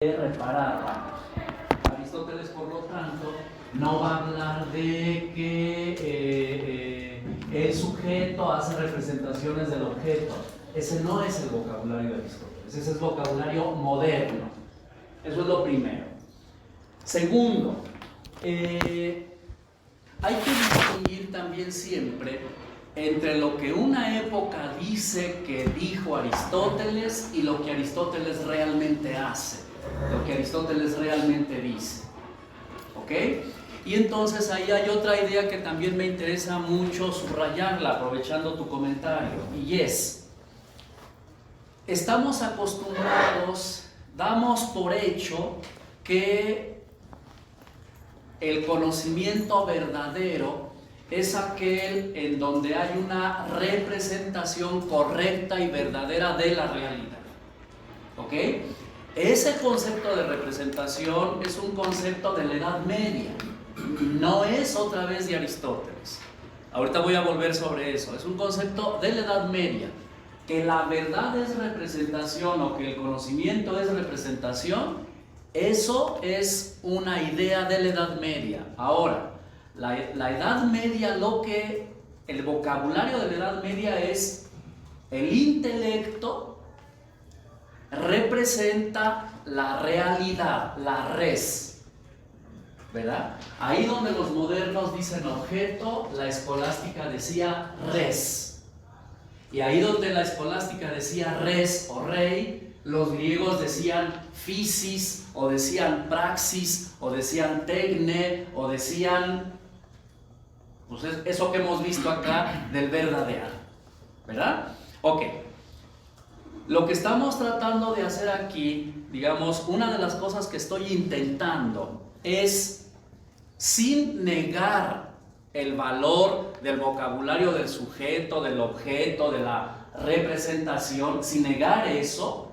reparar, vamos. Aristóteles, por lo tanto, no va a hablar de que el sujeto hace representaciones del objeto. Ese no es el vocabulario de Aristóteles, ese es vocabulario moderno. Eso es lo primero. Segundo, hay que distinguir también siempre entre lo que una época dice que dijo Aristóteles y lo que Aristóteles realmente hace, lo que Aristóteles realmente dice. ¿Ok? Y entonces ahí hay otra idea que también me interesa mucho subrayarla, aprovechando tu comentario, y es: estamos acostumbrados, damos por hecho que el conocimiento verdadero es aquel en donde hay una representación correcta y verdadera de la realidad. ¿Ok? Ese concepto de representación es un concepto de la Edad Media, no es otra vez de Aristóteles. Ahorita voy a volver sobre eso. Es un concepto de la Edad Media. Que la verdad es representación o que el conocimiento es representación, eso es una idea de la Edad Media. Ahora, la Edad Media, el vocabulario de la Edad Media es: el intelecto representa la realidad, la res, ¿verdad? Ahí donde los modernos dicen objeto, la escolástica decía res. Y ahí donde la escolástica decía res o rey, los griegos decían physis, o decían praxis, o decían tecne, o decían, pues eso que hemos visto acá del verdadear, ¿verdad? Ok. Lo que estamos tratando de hacer aquí, digamos, una de las cosas que estoy intentando es, sin negar el valor del vocabulario del sujeto, del objeto, de la representación, sin negar eso,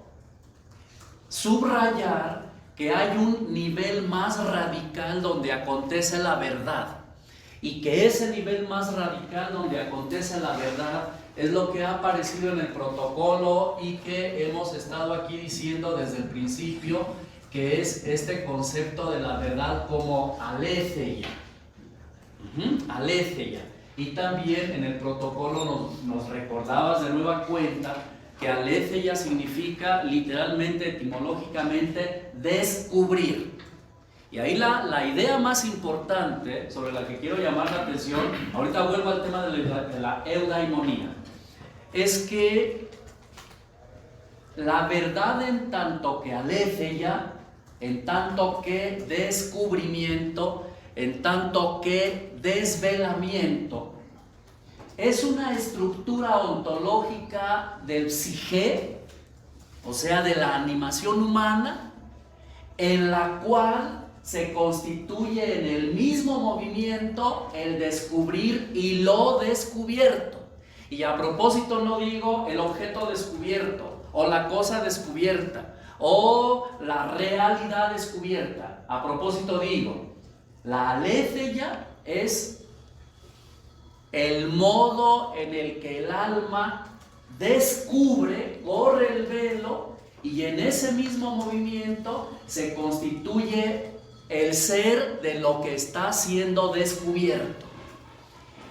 subrayar que hay un nivel más radical donde acontece la verdad, y que ese nivel más radical donde acontece la verdad es lo que ha aparecido en el protocolo y que hemos estado aquí diciendo desde el principio, que es este concepto de la verdad como aletheia. Aletheia. Y también en el protocolo nos recordabas de nueva cuenta que aletheia significa literalmente, etimológicamente, descubrir. Y ahí la idea más importante sobre la que quiero llamar la atención, ahorita vuelvo al tema de la eudaimonía, es que la verdad, en tanto que aletheia, en tanto que descubrimiento, en tanto que desvelamiento, es una estructura ontológica del psique, o sea, de la animación humana, en la cual se constituye en el mismo movimiento el descubrir y lo descubierto. Y a propósito no digo el objeto descubierto, o la cosa descubierta, o la realidad descubierta. A propósito digo, la aletheia es el modo en el que el alma descubre, corre el velo, y en ese mismo movimiento se constituye el ser de lo que está siendo descubierto.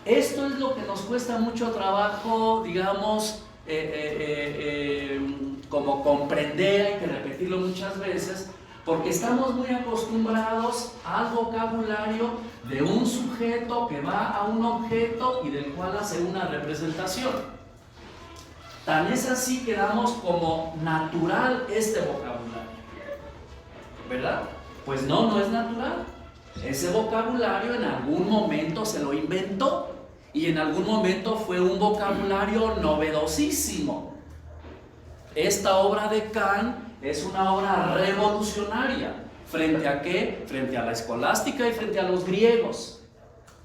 Esto es lo que nos cuesta mucho trabajo, digamos, como comprender, hay que repetirlo muchas veces, porque estamos muy acostumbrados al vocabulario de un sujeto que va a un objeto y del cual hace una representación. Tan es así que damos como natural este vocabulario, ¿verdad? Pues no es natural. Ese vocabulario en algún momento se lo inventó, y en algún momento fue un vocabulario novedosísimo. Esta obra de Kant es una obra revolucionaria. ¿Frente a qué? Frente a la escolástica y frente a los griegos,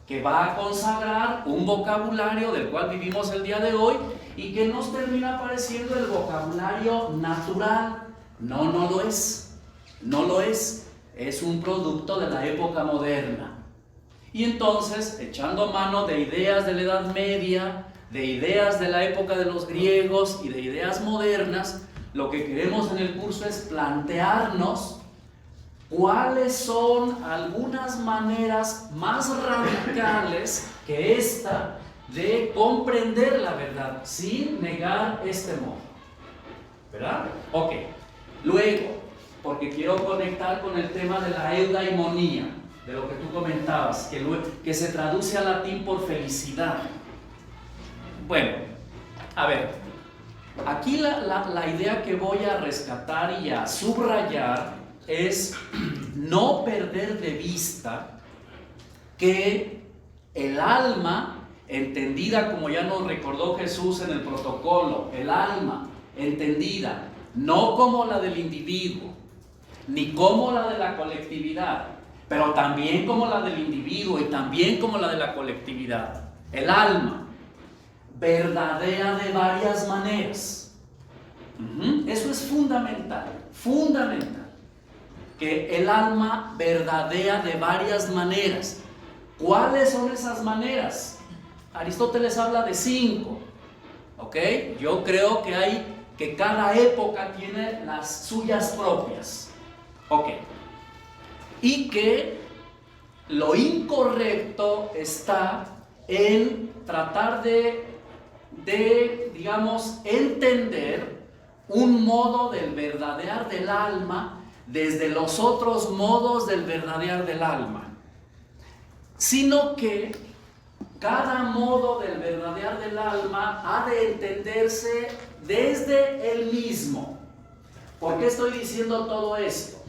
que va a consagrar un vocabulario del cual vivimos el día de hoy y que nos termina pareciendo el vocabulario natural. No lo es. No lo es. Es un producto de la época moderna. Y entonces, echando mano de ideas de la Edad Media, de ideas de la época de los griegos y de ideas modernas, lo que queremos en el curso es plantearnos ¿cuáles son algunas maneras más radicales que esta de comprender la verdad sin negar este modo? ¿Verdad? Ok. Luego, porque quiero conectar con el tema de la eudaimonía, de lo que tú comentabas, que se traduce al latín por felicidad. Bueno, a ver, aquí la idea que voy a rescatar y a subrayar es no perder de vista que el alma, entendida como ya nos recordó Jesús en el protocolo, el alma entendida no como la del individuo, ni como la de la colectividad, pero también como la del individuo y también como la de la colectividad. El alma verdadea de varias maneras. Eso es fundamental, fundamental. Que el alma verdadea de varias maneras. ¿Cuáles son esas maneras? Aristóteles habla de 5. ¿Ok? Yo creo que cada época tiene las suyas propias. Ok. Y que lo incorrecto está en tratar de digamos, entender un modo del verdadear del alma desde los otros modos del verdadear del alma, sino que cada modo del verdadear del alma ha de entenderse desde el mismo. ¿Por qué estoy diciendo todo esto?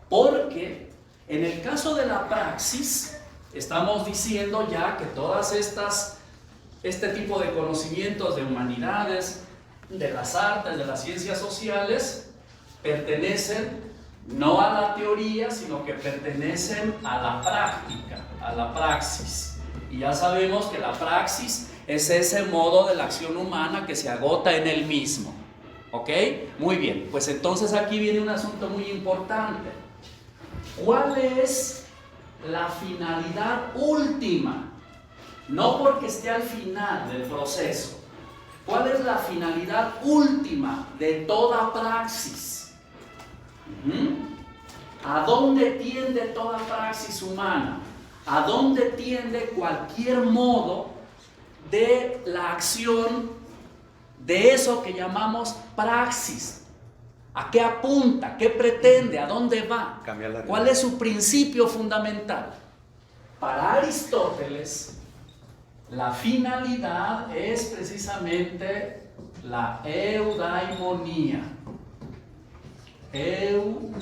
Porque en el caso de la praxis, estamos diciendo ya que todas este tipo de conocimientos de humanidades, de las artes, de las ciencias sociales, pertenecen no a la teoría, sino que pertenecen a la práctica, a la praxis. Y ya sabemos que la praxis es ese modo de la acción humana que se agota en el mismo. ¿Ok? Muy bien, pues entonces aquí viene un asunto muy importante. ¿Cuál es la finalidad última? No porque esté al final del proceso. ¿Cuál es la finalidad última de toda praxis? ¿A dónde tiende toda praxis humana? ¿A dónde tiende cualquier modo de la acción de eso que llamamos praxis? ¿A qué apunta? ¿Qué pretende? ¿A dónde va? ¿Cuál es su principio fundamental? Para Aristóteles, la finalidad es precisamente la eudaimonía. Eudaimonía.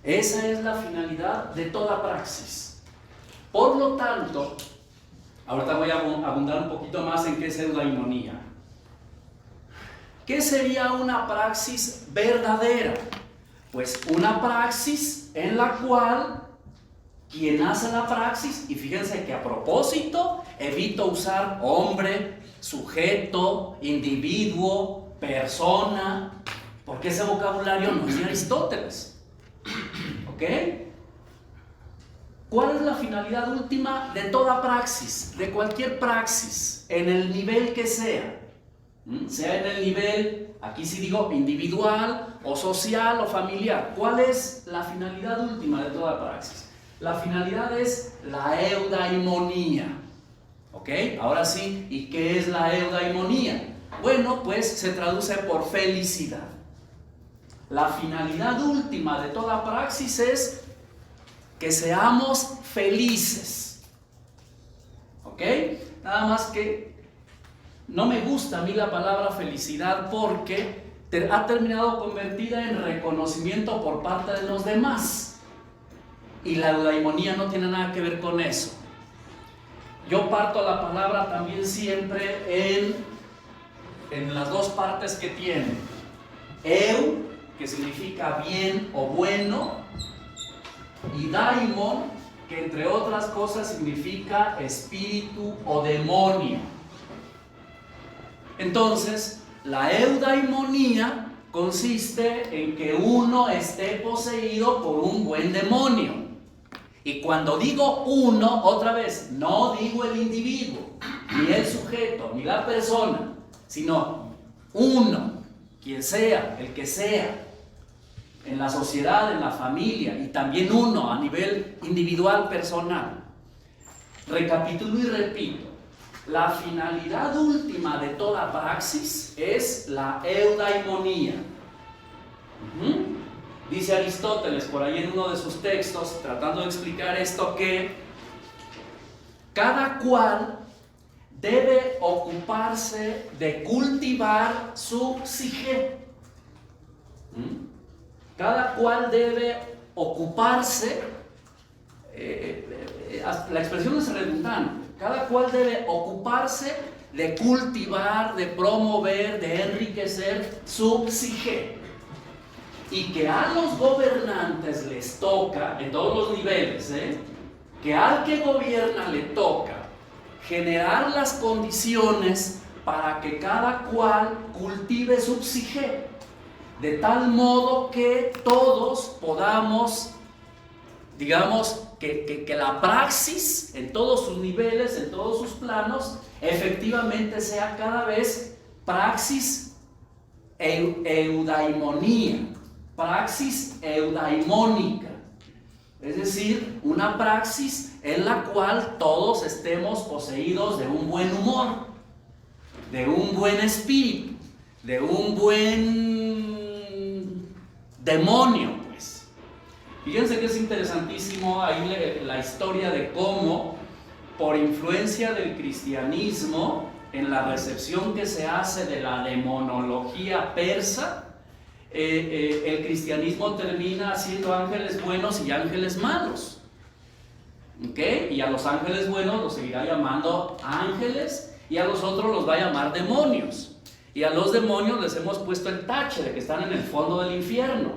Esa es la finalidad de toda praxis. Por lo tanto, ahorita voy a abundar un poquito más en qué es eudaimonía. ¿Qué sería una praxis verdadera? Pues una praxis en la cual quien hace la praxis, y fíjense que a propósito evito usar hombre, sujeto, individuo, persona, porque ese vocabulario no es de Aristóteles. ¿Ok? ¿Cuál es la finalidad última de toda praxis, de cualquier praxis, en el nivel que sea? Sea en el nivel, aquí sí digo, individual, o social, o familiar. ¿Cuál es la finalidad última de toda praxis? La finalidad es la eudaimonía. ¿Ok? Ahora sí, ¿y qué es la eudaimonía? Bueno, pues se traduce por felicidad. La finalidad última de toda praxis es que seamos felices. ¿Ok? Nada más que no me gusta a mí la palabra felicidad porque ha terminado convertida en reconocimiento por parte de los demás. Y la eudaimonía no tiene nada que ver con eso. Yo parto la palabra también siempre en las dos partes que tiene. Eu, que significa bien o bueno, y daimon, que entre otras cosas significa espíritu o demonio. Entonces, la eudaimonía consiste en que uno esté poseído por un buen demonio. Y cuando digo uno, otra vez, no digo el individuo, ni el sujeto, ni la persona, sino uno. quien sea, el que sea, en la sociedad, en la familia y también uno a nivel individual, personal. Recapitulo y repito, la finalidad última de toda praxis es la eudaimonía. Dice Aristóteles por ahí en uno de sus textos, tratando de explicar esto, que cada cual debe ocuparse de cultivar su psique. Cada cual debe ocuparse, la expresión es redundante, cada cual debe ocuparse de cultivar, de promover, de enriquecer su psique. Y que a los gobernantes les toca, en todos los niveles, que al que gobierna le toca generar las condiciones para que cada cual cultive su psique, de tal modo que todos podamos, digamos, que la praxis en todos sus niveles, en todos sus planos, efectivamente sea cada vez praxis eudaimonía, praxis eudaimónica. Es decir, una praxis en la cual todos estemos poseídos de un buen humor, de un buen espíritu, de un buen demonio, pues. Fíjense que es interesantísimo ahí la historia de cómo, por influencia del cristianismo, en la recepción que se hace de la demonología persa, el cristianismo termina haciendo ángeles buenos y ángeles malos. ¿Okay? Y a los ángeles buenos los seguirá llamando ángeles y a los otros los va a llamar demonios. Y a los demonios les hemos puesto el tache de que están en el fondo del infierno.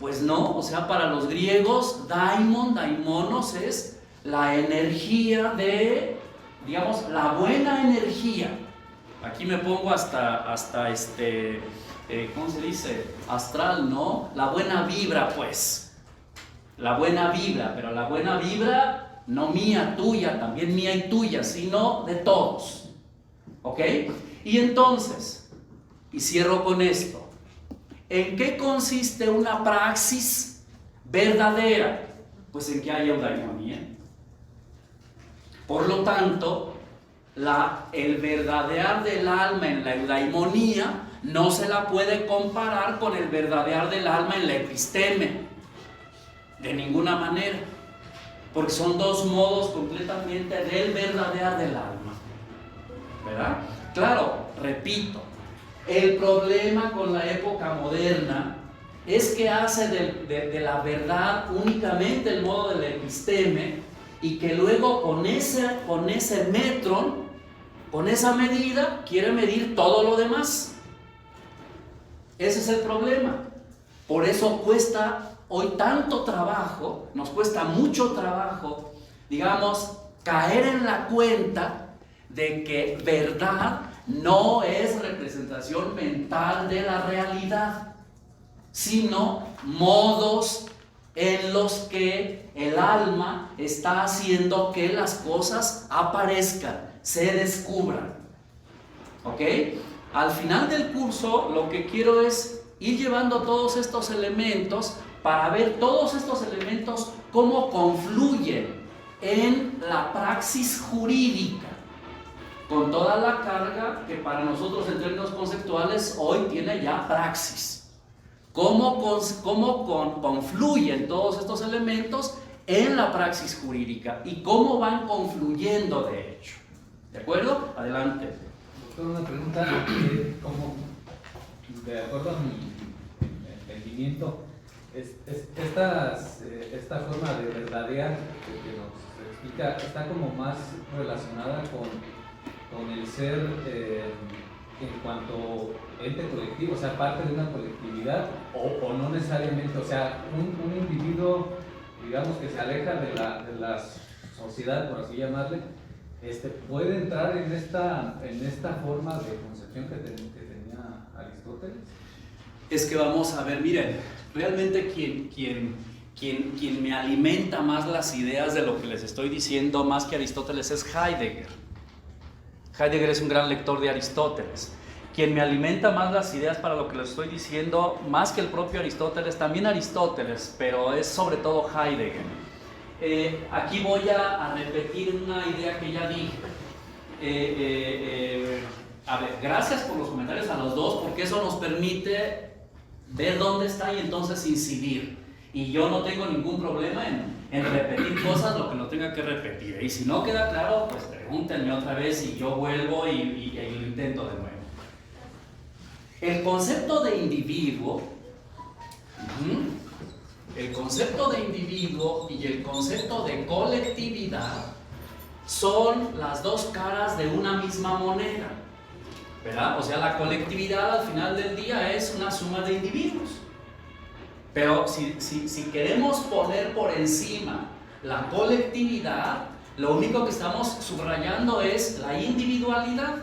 Pues no, o sea, para los griegos, daimonos es la energía de, digamos, la buena energía. Aquí me pongo hasta ¿cómo se dice? Astral, ¿no? La buena vibra, pues. La buena vibra, pero la buena vibra no mía, tuya, también mía y tuya, sino de todos. ¿Ok? Y entonces, y cierro con esto, ¿en qué consiste una praxis verdadera? Pues en que haya eudaimonía. Por lo tanto, el verdadear del alma en la eudaimonía no se la puede comparar con el verdadear del alma en la episteme, de ninguna manera, porque son dos modos completamente del verdadear del alma, ¿verdad? Claro, repito, el problema con la época moderna es que hace de la verdad únicamente el modo del episteme y que luego con ese metron, con esa medida, quiere medir todo lo demás. Ese es el problema. Por eso cuesta hoy tanto trabajo, nos cuesta mucho trabajo, digamos, caer en la cuenta de que verdad no es representación mental de la realidad, sino modos en los que el alma está haciendo que las cosas aparezcan, se descubran. ¿Ok? Al final del curso lo que quiero es ir llevando todos estos elementos para ver todos estos elementos cómo confluyen en la praxis jurídica, con toda la carga que para nosotros en términos conceptuales hoy tiene ya praxis. Cómo confluyen todos estos elementos en la praxis jurídica y cómo van confluyendo de hecho. ¿De acuerdo? Adelante. Doctor, una pregunta, como de acuerdo a mi entendimiento, esta forma de verdadear que nos explica está como más relacionada con el ser en cuanto ente colectivo, o sea, parte de una colectividad o no necesariamente, o sea, un individuo, digamos, que se aleja de la sociedad, por así llamarle, puede entrar en esta forma de concepción que tenía Aristóteles. Es que vamos a ver, miren, realmente quien me alimenta más las ideas de lo que les estoy diciendo, más que Aristóteles, es Heidegger. Heidegger es un gran lector de Aristóteles. quien me alimenta más las ideas para lo que les estoy diciendo, más que el propio Aristóteles, también Aristóteles, pero es sobre todo Heidegger. Aquí voy a repetir una idea que ya dije. A ver, gracias por los comentarios a los dos, porque eso nos permite ver dónde está y entonces incidir. Y yo no tengo ningún problema en repetir cosas lo que no tenga que repetir. Y si no queda claro, pues pregúntenme otra vez y yo vuelvo y lo intento de nuevo. El concepto de individuo, el concepto de individuo y el concepto de colectividad son las dos caras de una misma moneda, ¿verdad? O sea, la colectividad al final del día es una suma de individuos. Pero si queremos poner por encima la colectividad, lo único que estamos subrayando es la individualidad.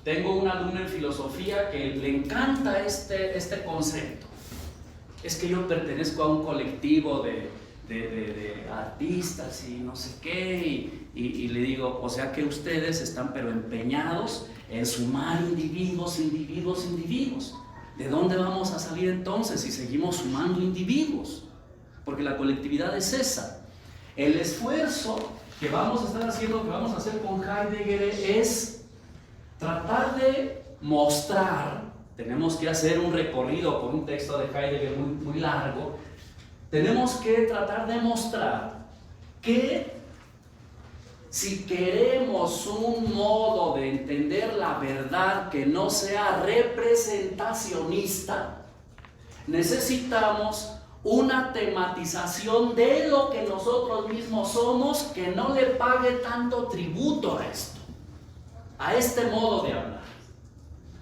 Tengo un alumno en filosofía que le encanta este concepto. Es que yo pertenezco a un colectivo de artistas y no sé qué, y le digo, o sea que ustedes están pero empeñados en sumar individuos. ¿De dónde vamos a salir entonces si seguimos sumando individuos? Porque la colectividad es esa. El esfuerzo que vamos a estar haciendo, que vamos a hacer con Heidegger es tratar de mostrar, tenemos que hacer un recorrido con un texto de Heidegger muy largo, tenemos que tratar de mostrar que si queremos un modo de entender la verdad que no sea representacionista, necesitamos una tematización de lo que nosotros mismos somos que no le pague tanto tributo a esto, a este modo de hablar,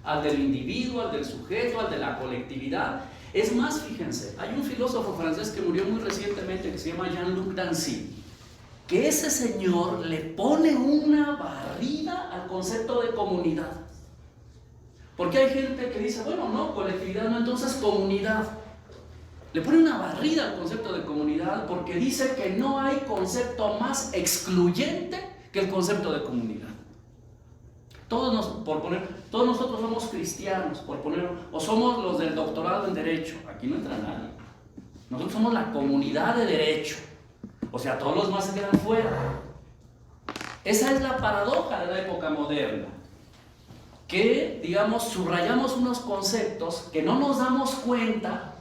al del individuo, al del sujeto, al de la colectividad. Es más, fíjense, hay un filósofo francés que murió muy recientemente que se llama Jean-Luc Nancy, que ese señor le pone una barrida al concepto de comunidad. Porque hay gente que dice, bueno, no, colectividad no, entonces comunidad. Le pone una barrida al concepto de comunidad porque dice que no hay concepto más excluyente que el concepto de comunidad. Todos nosotros somos cristianos, o somos los del doctorado en Derecho. Aquí no entra nadie. Nosotros somos la comunidad de Derecho. O sea, todos los más se quedan fuera. Esa es la paradoja de la época moderna. Que, digamos, subrayamos unos conceptos que no nos damos cuenta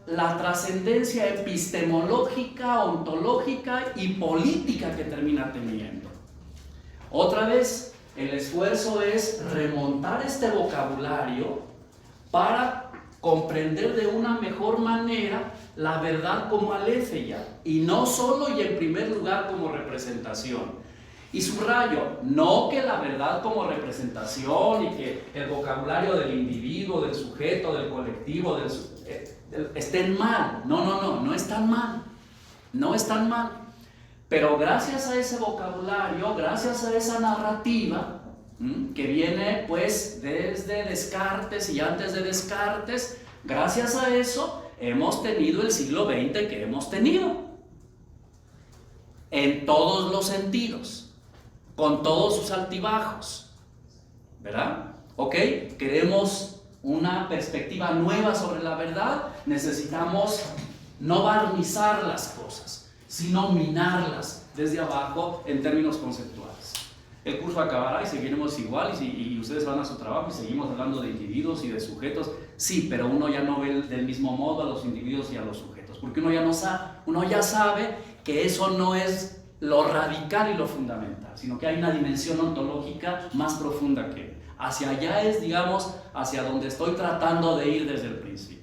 la trascendencia epistemológica, ontológica y política que termina teniendo. Otra vez, el esfuerzo es remontar este vocabulario para comprender de una mejor manera la verdad como aletheia, y no solo y en primer lugar como representación. Y subrayo, no que la verdad como representación y que el vocabulario del individuo, del sujeto, del colectivo, estén mal. No están mal. No están mal. Pero gracias a ese vocabulario, gracias a esa narrativa, que viene pues desde Descartes y antes de Descartes, gracias a eso hemos tenido el siglo XX que hemos tenido. En todos los sentidos, con todos sus altibajos, ¿verdad? ¿Ok? Queremos una perspectiva nueva sobre la verdad, necesitamos no barnizar las cosas, sino minarlas desde abajo en términos conceptuales. El curso acabará y seguiremos igual y ustedes van a su trabajo y seguimos hablando de individuos y de sujetos. Sí, pero uno ya no ve del mismo modo a los individuos y a los sujetos, porque uno ya sabe que eso no es lo radical y lo fundamental, sino que hay una dimensión ontológica más profunda que hacia allá es, digamos, hacia donde estoy tratando de ir desde el principio.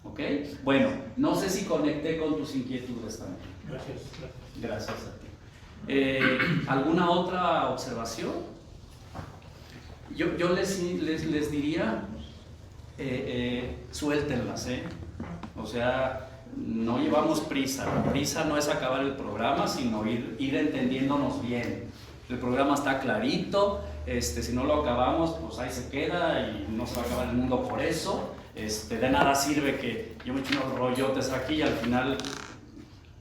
¿Ok? Bueno, no sé si conecté con tus inquietudes también. Gracias a ti. ¿Alguna otra observación? Yo les diría, suéltenlas, o sea, no llevamos prisa. La prisa no es acabar el programa, sino ir entendiéndonos bien. El programa está clarito, si no lo acabamos, pues ahí se queda y no se va a acabar el mundo por eso. De nada sirve que yo me eche unos rollotes aquí y al final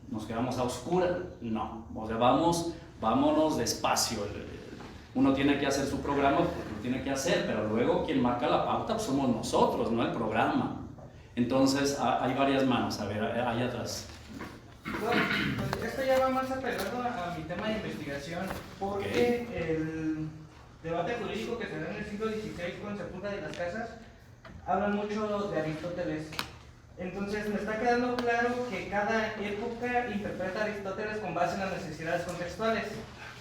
nos quedamos a oscuras. No, o sea, vámonos despacio. Uno tiene que hacer su programa que tiene que hacer, pero luego quien marca la pauta pues somos nosotros, no el programa. Entonces hay varias manos, a ver, ahí atrás. Bueno, pues esto ya va más apegado a mi tema de investigación, porque el debate jurídico que se da en el siglo XVI con Sepulcra de las Casas habla mucho de Aristóteles. Entonces me está quedando claro que cada época interpreta a Aristóteles con base en las necesidades contextuales.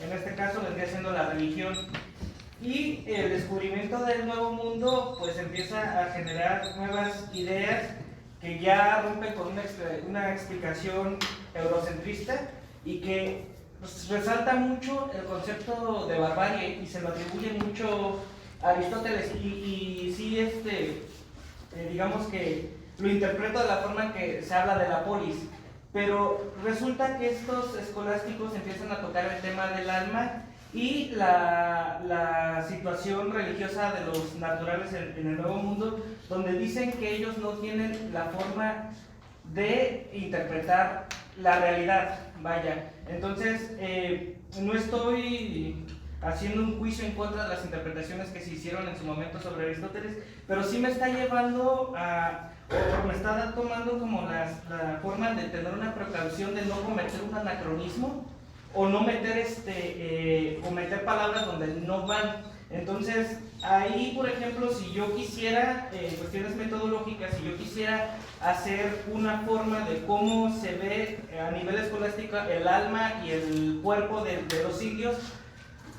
En este caso vendría siendo la religión. Y el descubrimiento del Nuevo Mundo pues empieza a generar nuevas ideas que ya rompen con una explicación eurocentrista y que pues, resalta mucho el concepto de barbarie y se lo atribuye mucho a Aristóteles y sí, digamos que lo interpreto de la forma en que se habla de la polis, pero resulta que estos escolásticos empiezan a tocar el tema del alma y la situación religiosa de los naturales en el Nuevo Mundo, donde dicen que ellos no tienen la forma de interpretar la realidad, vaya. Entonces, no estoy haciendo un juicio en contra de las interpretaciones que se hicieron en su momento sobre Aristóteles, pero sí me está llevando o me está tomando como la forma de tener una precaución de no cometer un anacronismo o no meter o meter palabras donde no van. Entonces ahí, por ejemplo, si yo quisiera cuestiones metodológicas, si yo quisiera hacer una forma de cómo se ve a nivel escolástico el alma y el cuerpo de los indios,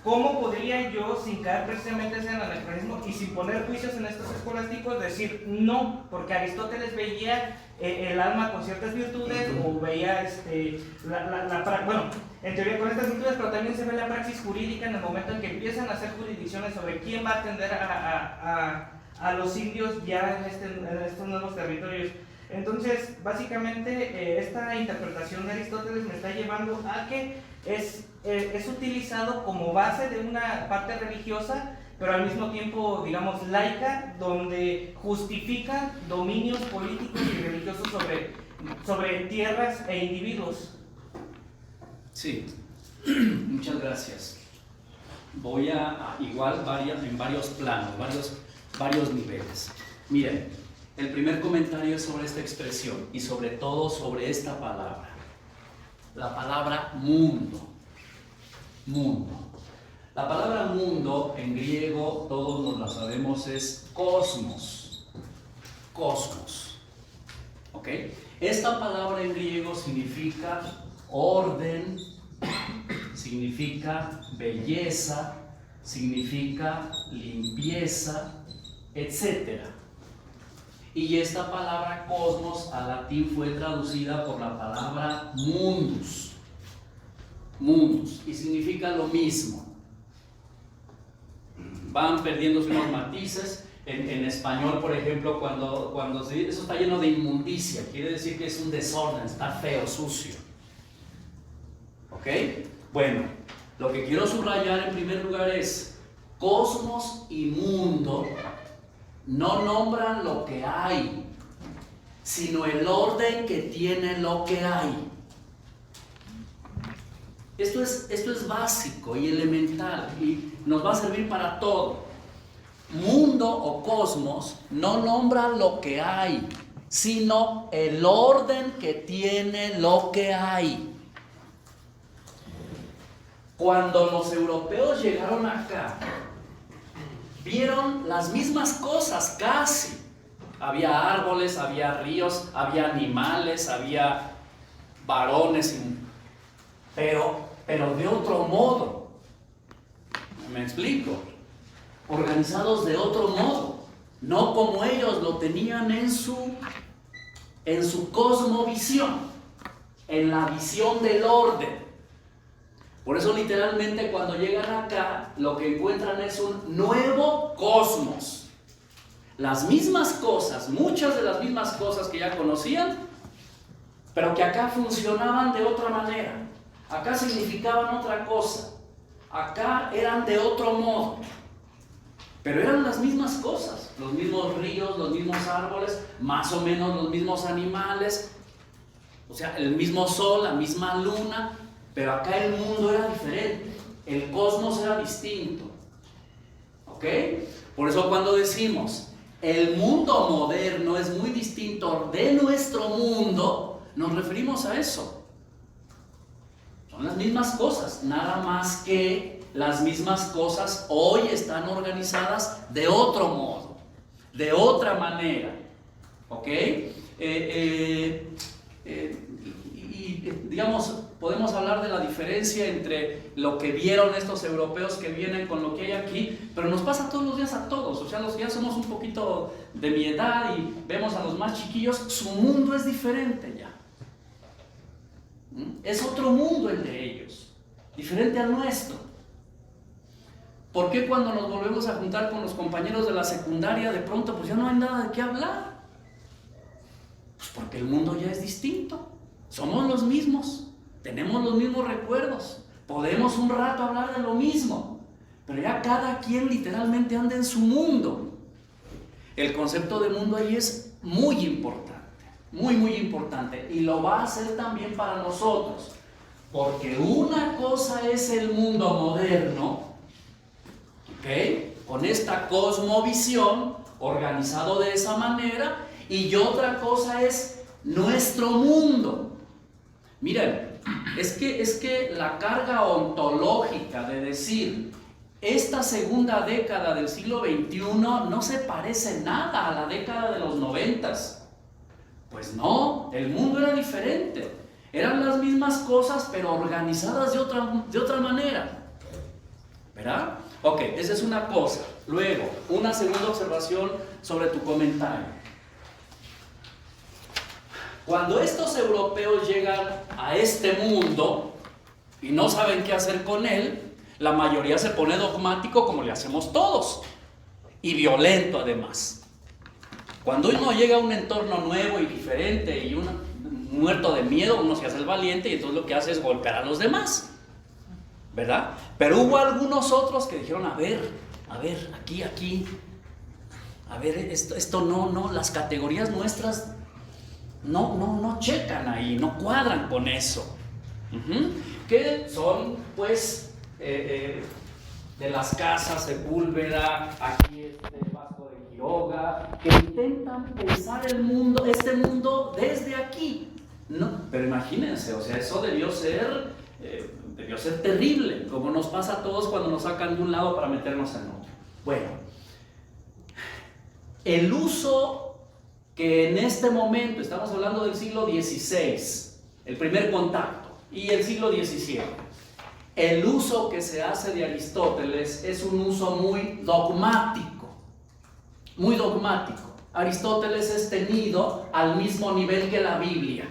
¿cómo podría yo, sin caer precisamente en el anacronismo y sin poner juicios en estos escolásticos, decir no? Porque Aristóteles veía el alma con ciertas virtudes o veía bueno, en teoría con estas virtudes, pero también se ve la praxis jurídica en el momento en que empiezan a hacer jurisdicciones sobre quién va a atender a los indios ya en estos nuevos territorios. Entonces, básicamente, esta interpretación de Aristóteles me está llevando a que es utilizado como base de una parte religiosa, pero al mismo tiempo, digamos, laica, donde justifica dominios políticos y religiosos sobre tierras e individuos. Sí, muchas gracias. Voy a igual en varios planos, varios niveles. Miren, el primer comentario es sobre esta expresión y sobre todo sobre esta palabra. La palabra mundo. Mundo. La palabra mundo en griego, todos nos la sabemos, es cosmos. Cosmos. ¿Ok? Esta palabra en griego significa orden, significa belleza, significa limpieza, etc. Y esta palabra cosmos al latín fue traducida por la palabra mundus. Mundus, y significa lo mismo. Van perdiéndose unos matices. En español, por ejemplo, cuando se dice eso está lleno de inmundicia, quiere decir que es un desorden, está feo, sucio. ¿Ok? Bueno, lo que quiero subrayar en primer lugar es cosmos y mundo no nombran lo que hay, sino el orden que tiene lo que hay. Esto es básico y elemental y nos va a servir para todo. Mundo o cosmos no nombra lo que hay, sino el orden que tiene lo que hay. Cuando los europeos llegaron acá, vieron las mismas cosas casi. Había árboles, había ríos, había animales, había varones, pero de otro modo. ¿Me explico? Organizados de otro modo, no como ellos lo tenían en su cosmovisión, en la visión del orden. Por eso literalmente cuando llegan acá, lo que encuentran es un nuevo cosmos. Las mismas cosas, muchas de las mismas cosas que ya conocían, pero que acá funcionaban de otra manera. Acá significaban otra cosa. Acá eran de otro modo. Pero eran las mismas cosas. Los mismos ríos, los mismos árboles, más o menos los mismos animales. O sea, el mismo sol, la misma luna. Pero acá el mundo era diferente. El cosmos era distinto. ¿Ok? ¿Ok? Por eso cuando decimos el mundo moderno es muy distinto de nuestro mundo, nos referimos a eso. Son las mismas cosas, nada más que las mismas cosas hoy están organizadas de otro modo, de otra manera. ¿Ok? Digamos, podemos hablar de la diferencia entre lo que vieron estos europeos que vienen con lo que hay aquí, pero nos pasa todos los días a todos. O sea, los que ya somos un poquito de mi edad y vemos a los más chiquillos, su mundo es diferente ya. Es otro mundo el de ellos, diferente al nuestro. ¿Por qué cuando nos volvemos a juntar con los compañeros de la secundaria de pronto pues ya no hay nada de qué hablar? Pues porque el mundo ya es distinto. Somos los mismos, tenemos los mismos recuerdos, podemos un rato hablar de lo mismo, pero ya cada quien literalmente anda en su mundo. El concepto de mundo ahí es muy importante, muy importante, y lo va a hacer también para nosotros, porque una cosa es el mundo moderno, ¿ok? Con esta cosmovisión, organizado de esa manera, y otra cosa es nuestro mundo. Miren, es que la carga ontológica de decir esta segunda década del siglo XXI no se parece nada a la década de los 90s. Pues no, el mundo era diferente. Eran las mismas cosas, pero organizadas de otra manera. ¿Verdad? Ok, esa es una cosa. Luego, una segunda observación sobre tu comentario. Cuando estos europeos llegan a este mundo y no saben qué hacer con él, la mayoría se pone dogmático como le hacemos todos, y violento además. Cuando uno llega a un entorno nuevo y diferente y uno muerto de miedo, uno se hace el valiente y entonces lo que hace es golpear a los demás, ¿verdad? Pero hubo algunos otros que dijeron, a ver, aquí, a ver, esto no, las categorías nuestras no checan ahí, no cuadran con eso. Que son, pues, de las Casas Sepúlveda, aquí Vasco de Quiroga, que intentan pensar el mundo, este mundo desde aquí. No, pero imagínense, o sea, eso debió ser terrible, como nos pasa a todos cuando nos sacan de un lado para meternos en otro. Bueno, el uso que en este momento, estamos hablando del siglo XVI, el primer contacto, y el siglo XVII, el uso que se hace de Aristóteles es un uso muy dogmático, muy dogmático. Aristóteles es tenido al mismo nivel que la Biblia.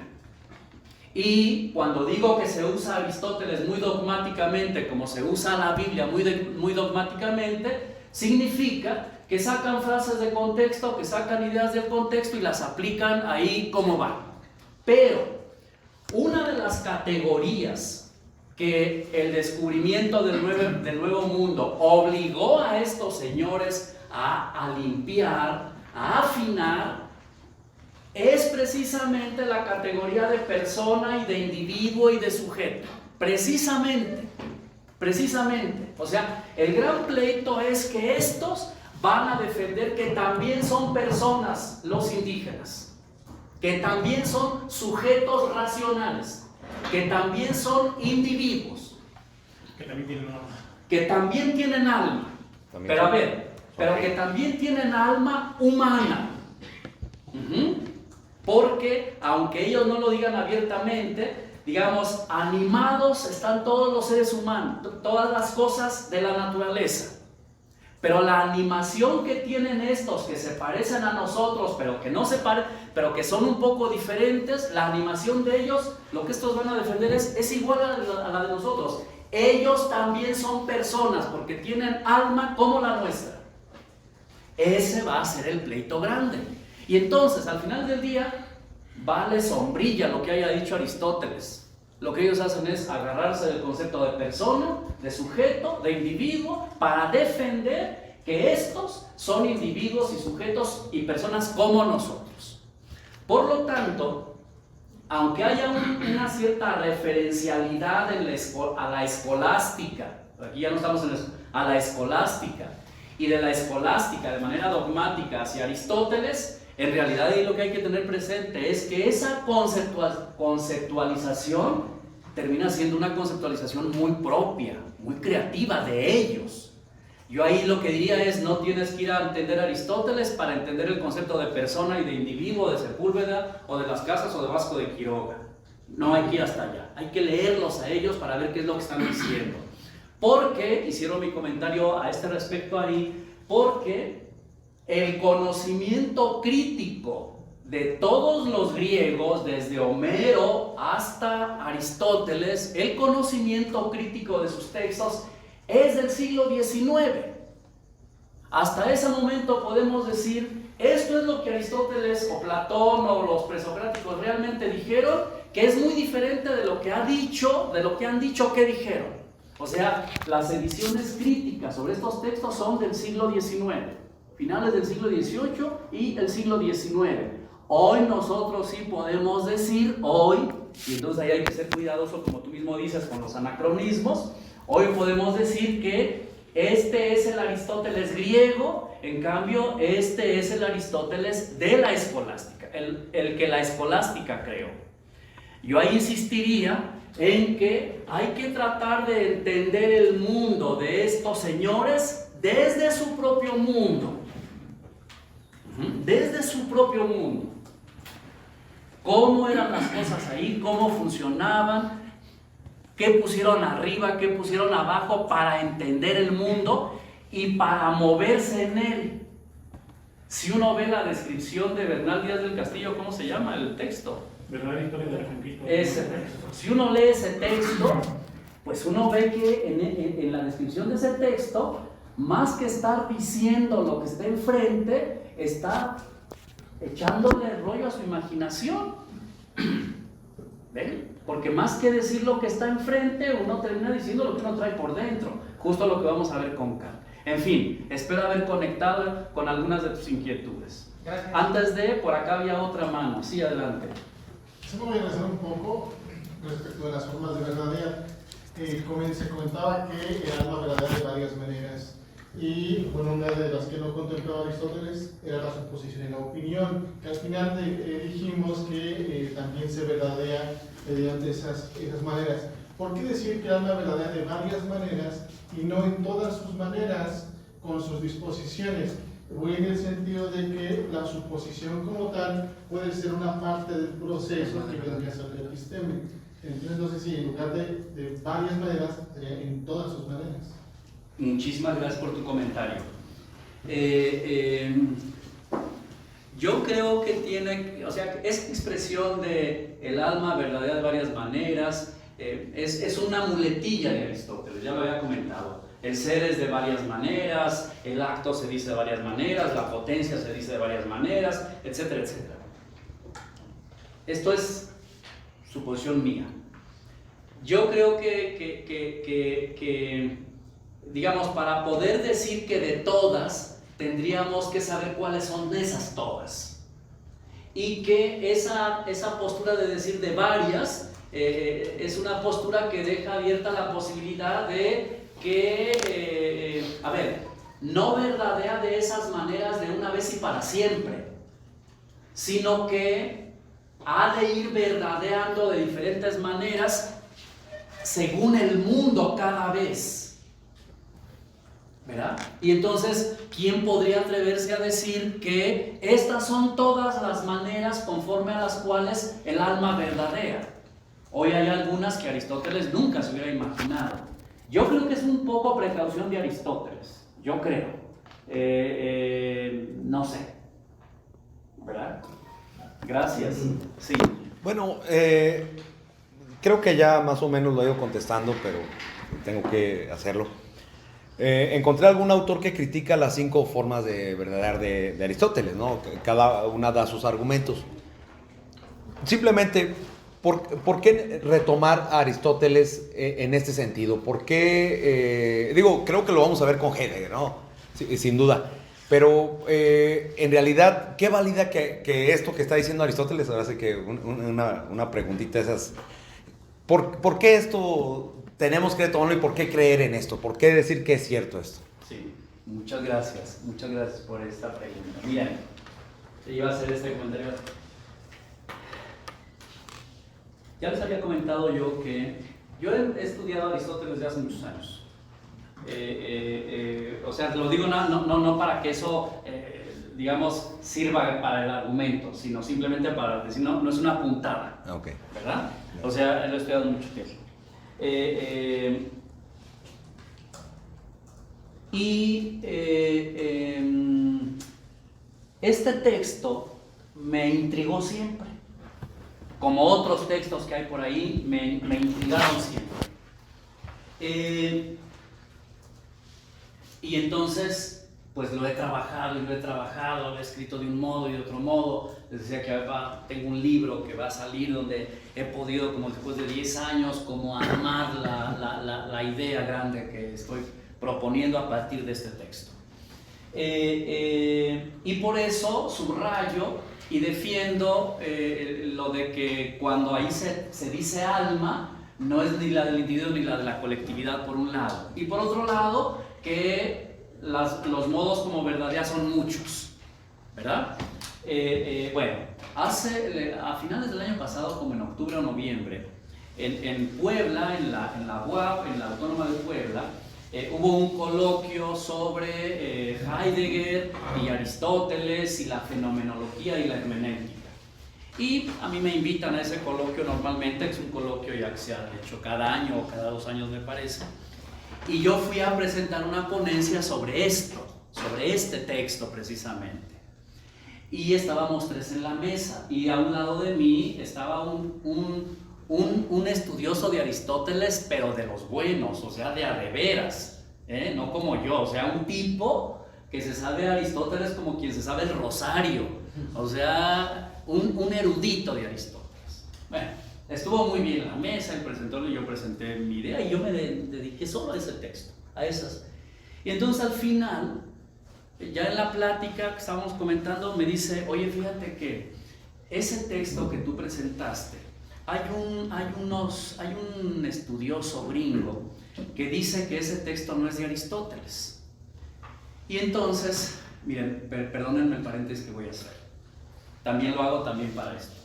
Y cuando digo que se usa Aristóteles muy dogmáticamente, como se usa la Biblia muy dogmáticamente, significa que sacan frases de contexto, que sacan ideas del contexto y las aplican ahí como van. Pero una de las categorías que el descubrimiento del nuevo mundo obligó a estos señores a limpiar, a afinar, es precisamente la categoría de persona y de individuo y de sujeto. Precisamente. O sea, el gran pleito es que estos van a defender que también son personas los indígenas, que también son sujetos racionales, que también son individuos, que también tienen alma, pero a ver, pero que también tienen alma humana. Porque aunque ellos no lo digan abiertamente, digamos, animados están todos los seres humanos, todas las cosas de la naturaleza. Pero la animación que tienen estos, que se parecen a nosotros, pero que no se parecen, pero que son un poco diferentes, la animación de ellos, lo que estos van a defender es igual a la de nosotros. Ellos también son personas, porque tienen alma como la nuestra. Ese va a ser el pleito grande. Y entonces, al final del día, vale sombrilla lo que haya dicho Aristóteles. Lo que ellos hacen es agarrarse del concepto de persona, de sujeto, de individuo, para defender que estos son individuos y sujetos y personas como nosotros. Por lo tanto, aunque haya una cierta referencialidad a la escolástica, aquí ya no estamos a la escolástica, y de la escolástica de manera dogmática hacia Aristóteles, en realidad ahí lo que hay que tener presente es que esa conceptualización termina siendo una conceptualización muy propia, muy creativa de ellos. Yo ahí lo que diría es, no tienes que ir a entender a Aristóteles para entender el concepto de persona y de individuo, de Sepúlveda, o de las Casas, o de Vasco de Quiroga. No hay que ir hasta allá, hay que leerlos a ellos para ver qué es lo que están diciendo. Porque, hicieron mi comentario a este respecto ahí, porque el conocimiento crítico de todos los griegos, desde Homero hasta Aristóteles, el conocimiento crítico de sus textos es del siglo XIX. Hasta ese momento podemos decir, esto es lo que Aristóteles o Platón o los presocráticos realmente dijeron, que es muy diferente de lo que ha dicho, de lo que han dicho que dijeron. O sea, las ediciones críticas sobre estos textos son del siglo XIX, finales del siglo XVIII y el siglo XIX. Hoy nosotros sí podemos decir, hoy, y entonces ahí hay que ser cuidadoso, como tú mismo dices, con los anacronismos. Hoy podemos decir que este es el Aristóteles griego, en cambio este es el Aristóteles de la escolástica, el que la escolástica creó. Yo ahí insistiría en que hay que tratar de entender el mundo de estos señores desde su propio mundo. Desde su propio mundo. Cómo eran las cosas ahí, cómo funcionaban, qué pusieron arriba, qué pusieron abajo para entender el mundo y para moverse en él. Si uno ve la descripción de Bernal Díaz del Castillo, ¿cómo se llama el texto? Verdadera historia de la conquista. Si uno lee ese texto, pues uno ve que en la descripción de ese texto, más que estar diciendo lo que está enfrente, está echándole rollo a su imaginación. ¿Ven? Porque más que decir lo que está enfrente, uno termina diciendo lo que uno trae por dentro. Justo lo que vamos a ver con Kant. En fin, espero haber conectado con algunas de tus inquietudes. Gracias. Antes de, por acá había otra mano. Sí, adelante. Solo voy a regresar un poco respecto de las formas de verdadera. Se comentaba que el alma verdadera de varias maneras. Y bueno, una de las que no contemplaba Aristóteles era la suposición y la opinión, que al final dijimos que también se verdadea mediante esas maneras. ¿Por qué decir que el alma verdadera de varias maneras y no en todas sus maneras con sus disposiciones? Voy en el sentido de que la suposición como tal puede ser una parte del proceso que vendría a ser el episteme. Entonces no sé si en lugar de varias maneras sería en todas sus maneras. Muchísimas gracias por tu comentario. Yo creo que tiene, o sea, esa expresión de el alma verdadera de varias maneras es una muletilla de Aristóteles, ya lo había comentado. El ser es de varias maneras, el acto se dice de varias maneras, la potencia se dice de varias maneras, etcétera, etcétera. Esto es suposición mía. Yo creo que digamos, para poder decir que de todas, tendríamos que saber cuáles son esas todas. Y que esa postura de decir de varias, es una postura que deja abierta la posibilidad de que, no verdadea de esas maneras de una vez y para siempre, sino que ha de ir verdadeando de diferentes maneras según el mundo cada vez. ¿Verdad? Y entonces, ¿quién podría atreverse a decir que estas son todas las maneras conforme a las cuales el alma verdadea? Hoy hay algunas que Aristóteles nunca se hubiera imaginado. Yo creo que es un poco precaución de Aristóteles, yo creo. No sé. ¿Verdad? Gracias. Sí. Bueno, creo que ya más o menos lo he ido contestando, pero tengo que hacerlo. Encontré algún autor que critica las 5 formas de verdadear de Aristóteles, ¿no? Cada una da sus argumentos. Simplemente, ¿por qué retomar a Aristóteles en este sentido? ¿Por qué? Creo que lo vamos a ver con Heidegger, ¿no? Sin duda. Pero en realidad, ¿qué valida que esto que está diciendo Aristóteles? Ahora sí que una preguntita esas. ¿Por qué esto tenemos que retomarlo y por qué creer en esto? ¿Por qué decir que es cierto esto? Sí. Muchas gracias por esta pregunta. Miren, iba a hacer este comentario. Ya les había comentado yo que yo he estudiado a Aristóteles desde hace muchos años. O sea, lo digo no para que eso, digamos, sirva para el argumento, sino simplemente para decir, no es una puntada, Ok. ¿verdad? O sea, lo he estudiado mucho tiempo. Este texto me intrigó siempre. Como otros textos que hay por ahí, me intrigaron siempre. Y entonces, pues lo he trabajado, lo he escrito de un modo y de otro modo. Les decía que tengo un libro que va a salir donde he podido, como después de 10 años, como armar la idea grande que estoy proponiendo a partir de este texto. Y por eso subrayo y defiendo lo de que cuando ahí se dice alma, no es ni la del individuo ni la de la colectividad por un lado. Y por otro lado, que los modos como verdadera son muchos, ¿verdad? Bueno, a finales del año pasado, como en octubre o noviembre, en Puebla, en la UAP, en la Autónoma de Puebla, hubo un coloquio sobre Heidegger y Aristóteles y la fenomenología y la hermenéutica. Y a mí me invitan a ese coloquio normalmente, es un coloquio ya que se ha hecho cada año o cada 2 años me parece. Y yo fui a presentar una ponencia sobre esto, sobre este texto precisamente. Y estábamos 3 en la mesa y a un lado de mí estaba un estudioso de Aristóteles, pero de los buenos, o sea, de a de veras, no como yo, o sea, un tipo que se sabe Aristóteles como quien se sabe el rosario, o sea, un erudito de Aristóteles. Bueno, estuvo muy bien en la mesa, él presentó y yo presenté mi idea y yo me dediqué solo a ese texto, a esas. Y entonces al final, ya en la plática que estábamos comentando, me dice, oye, fíjate que ese texto que tú presentaste, hay un estudioso gringo que dice que ese texto no es de Aristóteles. Y entonces, miren, perdónenme el paréntesis que voy a hacer. También lo hago también para esto.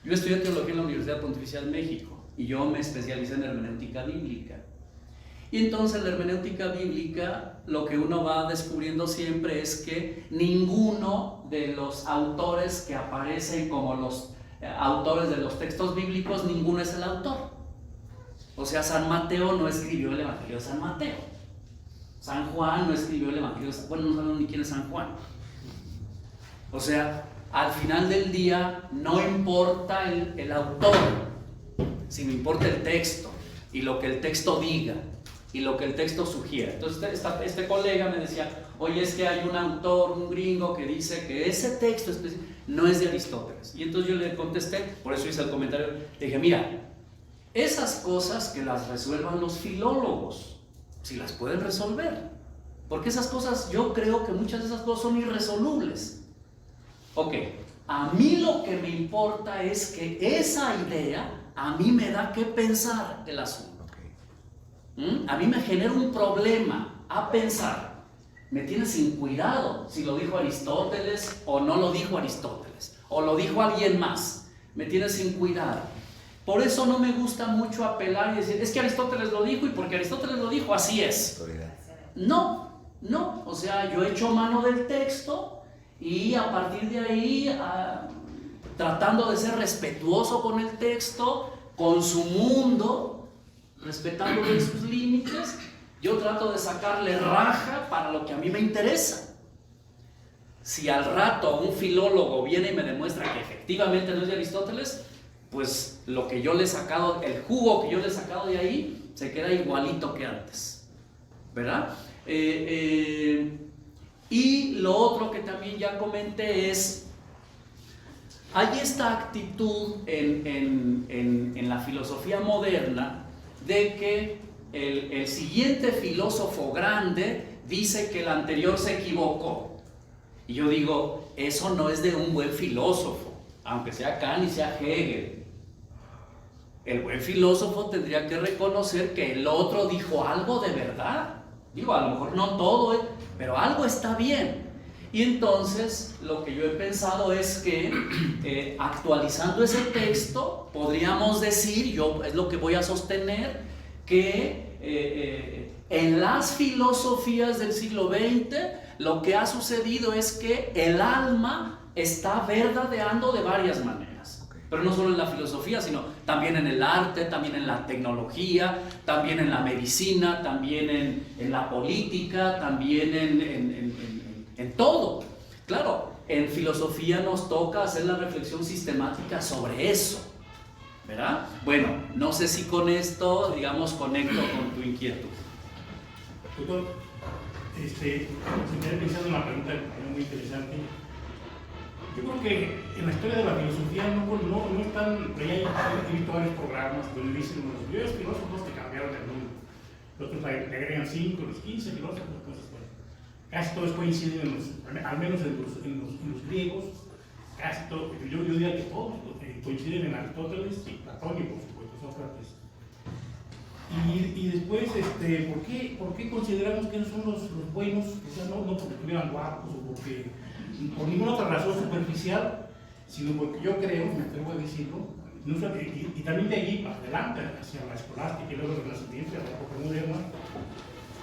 Yo estudié teología en la Universidad Pontificia de México y yo me especialicé en hermenéutica bíblica. Y entonces la hermenéutica bíblica, lo que uno va descubriendo siempre es que ninguno de los autores que aparecen como los autores de los textos bíblicos, ninguno es el autor. O sea, San Mateo no escribió el Evangelio de San Mateo. San Juan no escribió el Evangelio de San Juan. Bueno, no sabemos ni quién es San Juan. O sea, al final del día no importa el autor, sino importa el texto y lo que el texto diga y lo que el texto sugiera. Entonces este colega me decía, oye, es que hay un autor, un gringo que dice que ese texto no es de Aristóteles. Y entonces yo le contesté, por eso hice el comentario, le dije, mira, esas cosas que las resuelvan los filólogos, si las pueden resolver, porque esas cosas, yo creo que muchas de esas cosas son irresolubles. Ok, a mí lo que me importa es que esa idea a mí me da que pensar el asunto. A mí me genera un problema a pensar. Me tiene sin cuidado si lo dijo Aristóteles o no lo dijo Aristóteles, o lo dijo alguien más. Me tiene sin cuidado. Por eso no me gusta mucho apelar y decir, es que Aristóteles lo dijo y porque Aristóteles lo dijo, así es. No, o sea, yo echo mano del texto y a partir de ahí, tratando de ser respetuoso con el texto, con su mundo, respetándole sus límites, yo trato de sacarle raja para lo que a mí me interesa. Si al rato un filólogo viene y me demuestra que efectivamente no es de Aristóteles, pues lo que yo le he sacado, el jugo que yo le he sacado de ahí, se queda igualito que antes, ¿verdad? Y lo otro que también ya comenté es, hay esta actitud en la filosofía moderna de que el siguiente filósofo grande dice que el anterior se equivocó. Y yo digo, eso no es de un buen filósofo, aunque sea Kant y sea Hegel. El buen filósofo tendría que reconocer que el otro dijo algo de verdad Digo, a lo mejor no todo, pero algo está bien. Y entonces lo que yo he pensado es que actualizando ese texto podríamos decir, yo es lo que voy a sostener, que en las filosofías del siglo XX lo que ha sucedido es que el alma está verdadeando de varias maneras. Pero no solo en la filosofía, sino también en el arte, también en la tecnología, también en la medicina, también en la política, también en todo. Claro, en filosofía nos toca hacer la reflexión sistemática sobre eso, ¿verdad? Bueno, no sé si con esto, digamos, conecto con tu inquietud. Doctor, me quedé pensando en una pregunta que es muy interesante. Yo creo que en la historia de la filosofía no están, pero ya he visto varios programas donde dicen los primeros filósofos que cambiaron el mundo. Los otros le agregan 5, los 15 filósofos, cosas así. Casi todos coinciden, al menos en los griegos, casi todos, yo diría que todos coinciden en Aristóteles y Platón y por supuesto Sócrates. Y después, ¿por qué consideramos que ellos son los buenos? O sea, no porque estuvieran guapos o porque, por ninguna otra razón superficial, sino porque yo creo, me atrevo a decirlo, y también de allí para adelante, hacia la escolástica y luego el Renacimiento, a la época moderna,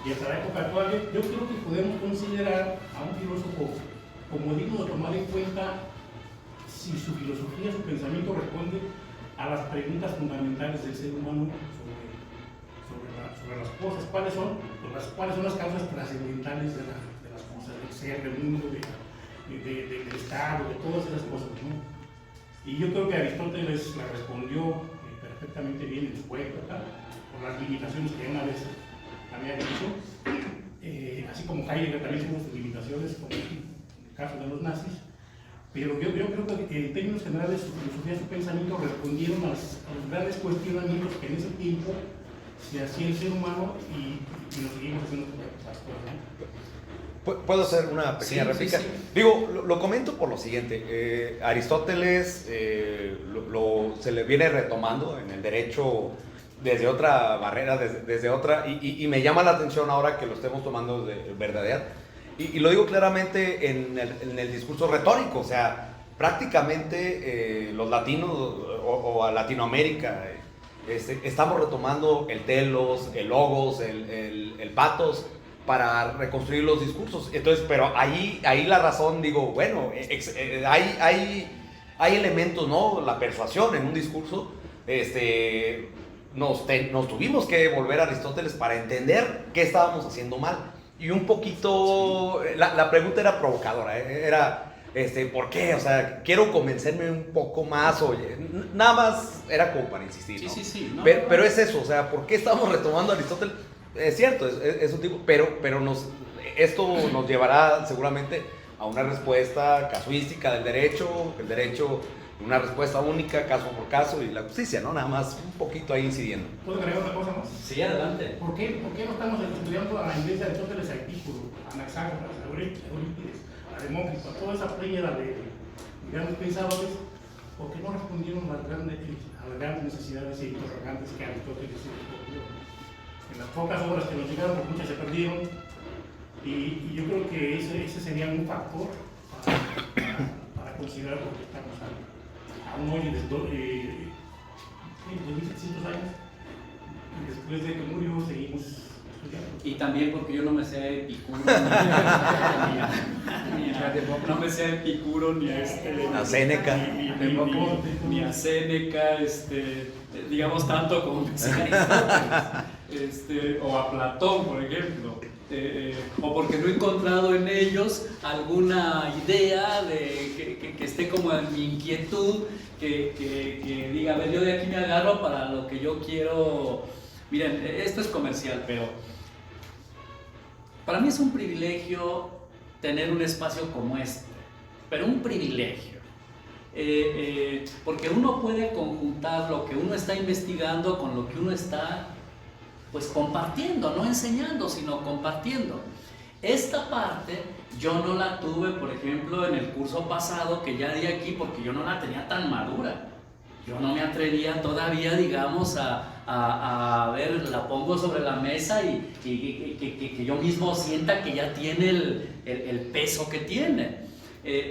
y hasta la época actual, yo creo que podemos considerar a un filósofo como digno de tomar en cuenta si su filosofía, su pensamiento responde a las preguntas fundamentales del ser humano sobre las cosas, cuáles son las causas trascendentales de las cosas, del ser, del mundo, del Estado, de todas esas cosas, ¿no? Y yo creo que Aristóteles la respondió perfectamente bien en su juego, ¿verdad? Por las limitaciones que una vez había dicho, así como Heidegger también tuvo sus limitaciones, como en el caso de los nazis, pero yo creo que en términos generales su filosofía, su pensamiento respondieron a los grandes cuestionamientos que en ese tiempo se hacía el ser humano y lo seguimos haciendo con las cosas, ¿no? ¿Puedo hacer una pequeña réplica? Sí. Digo, lo comento por lo siguiente. Aristóteles se le viene retomando en el derecho desde otra barrera, desde otra, y me llama la atención ahora que lo estemos tomando de verdadera. Y lo digo claramente en el discurso retórico, o sea, prácticamente los latinos o a Latinoamérica estamos retomando el telos, el logos, el patos para reconstruir los discursos. Entonces, pero ahí la razón, digo, bueno, hay elementos, ¿no? La persuasión en un discurso, nos tuvimos que volver a Aristóteles para entender qué estábamos haciendo mal. Y un poquito, la pregunta era provocadora, era, ¿por qué? O sea, quiero convencerme un poco más, oye, nada más era como para insistir, ¿no? Sí. No, pero es eso, o sea, ¿por qué estamos retomando a Aristóteles? Es cierto, es un tipo, pero esto nos llevará seguramente a una respuesta casuística del derecho, una respuesta única, caso por caso, y la justicia, ¿no? Nada más un poquito ahí incidiendo. ¿Puedo agregar una cosa más? Sí, adelante. ¿Por qué no estamos estudiando a en vez de Aristóteles a Epicuro, a Anaxágoras, a Eurípides, a Demócrito, a toda esa pléyada de grandes pensadores? ¿Por qué no respondieron a las grandes necesidades e interrogantes que Aristóteles se respondió? En las pocas obras que nos llegaron, pues muchas se perdieron, y yo creo que ese sería un factor para considerar lo que estamos aún hoy, desde 2700 años, y después de que murió, seguimos estudiando. Y también porque yo no me sé Epicuro, no me sé Epicuro ni a Séneca, ni a Séneca, digamos tanto como me sé Aristóteles, o a Platón, por ejemplo, o porque no he encontrado en ellos alguna idea que esté como en mi inquietud, que diga, a ver, yo de aquí me agarro para lo que yo quiero. Miren, esto es comercial, pero para mí es un privilegio tener un espacio como este, pero un privilegio, porque uno puede conjuntar lo que uno está investigando con lo que uno está, pues, compartiendo, no enseñando, sino compartiendo. Esta parte yo no la tuve, por ejemplo, en el curso pasado que ya di aquí, porque yo no la tenía tan madura. Yo no me atrevía todavía, digamos, a a ver, la pongo sobre la mesa y que yo mismo sienta que ya tiene el peso que tiene.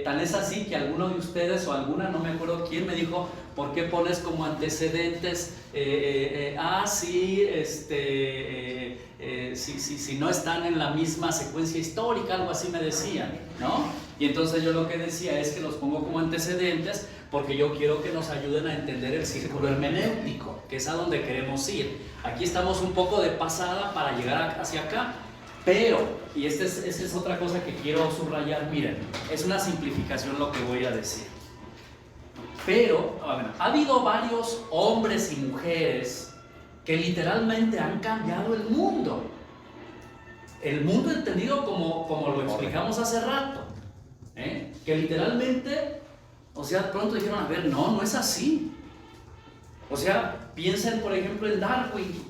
Tan es así que alguno de ustedes o alguna, no me acuerdo quién, me dijo, ¿por qué pones como antecedentes? Si no están en la misma secuencia histórica, algo así me decían, ¿no? Y entonces yo lo que decía es que los pongo como antecedentes porque yo quiero que nos ayuden a entender el círculo hermenéutico, que es a donde queremos ir. Aquí estamos un poco de pasada para llegar hacia acá. Pero, y esta es otra cosa que quiero subrayar, miren, es una simplificación lo que voy a decir. Pero, bueno, ha habido varios hombres y mujeres que literalmente han cambiado el mundo. El mundo entendido como lo explicamos hace rato. Que literalmente, o sea, pronto dijeron, a ver, no es así. O sea, piensen por ejemplo en Darwin,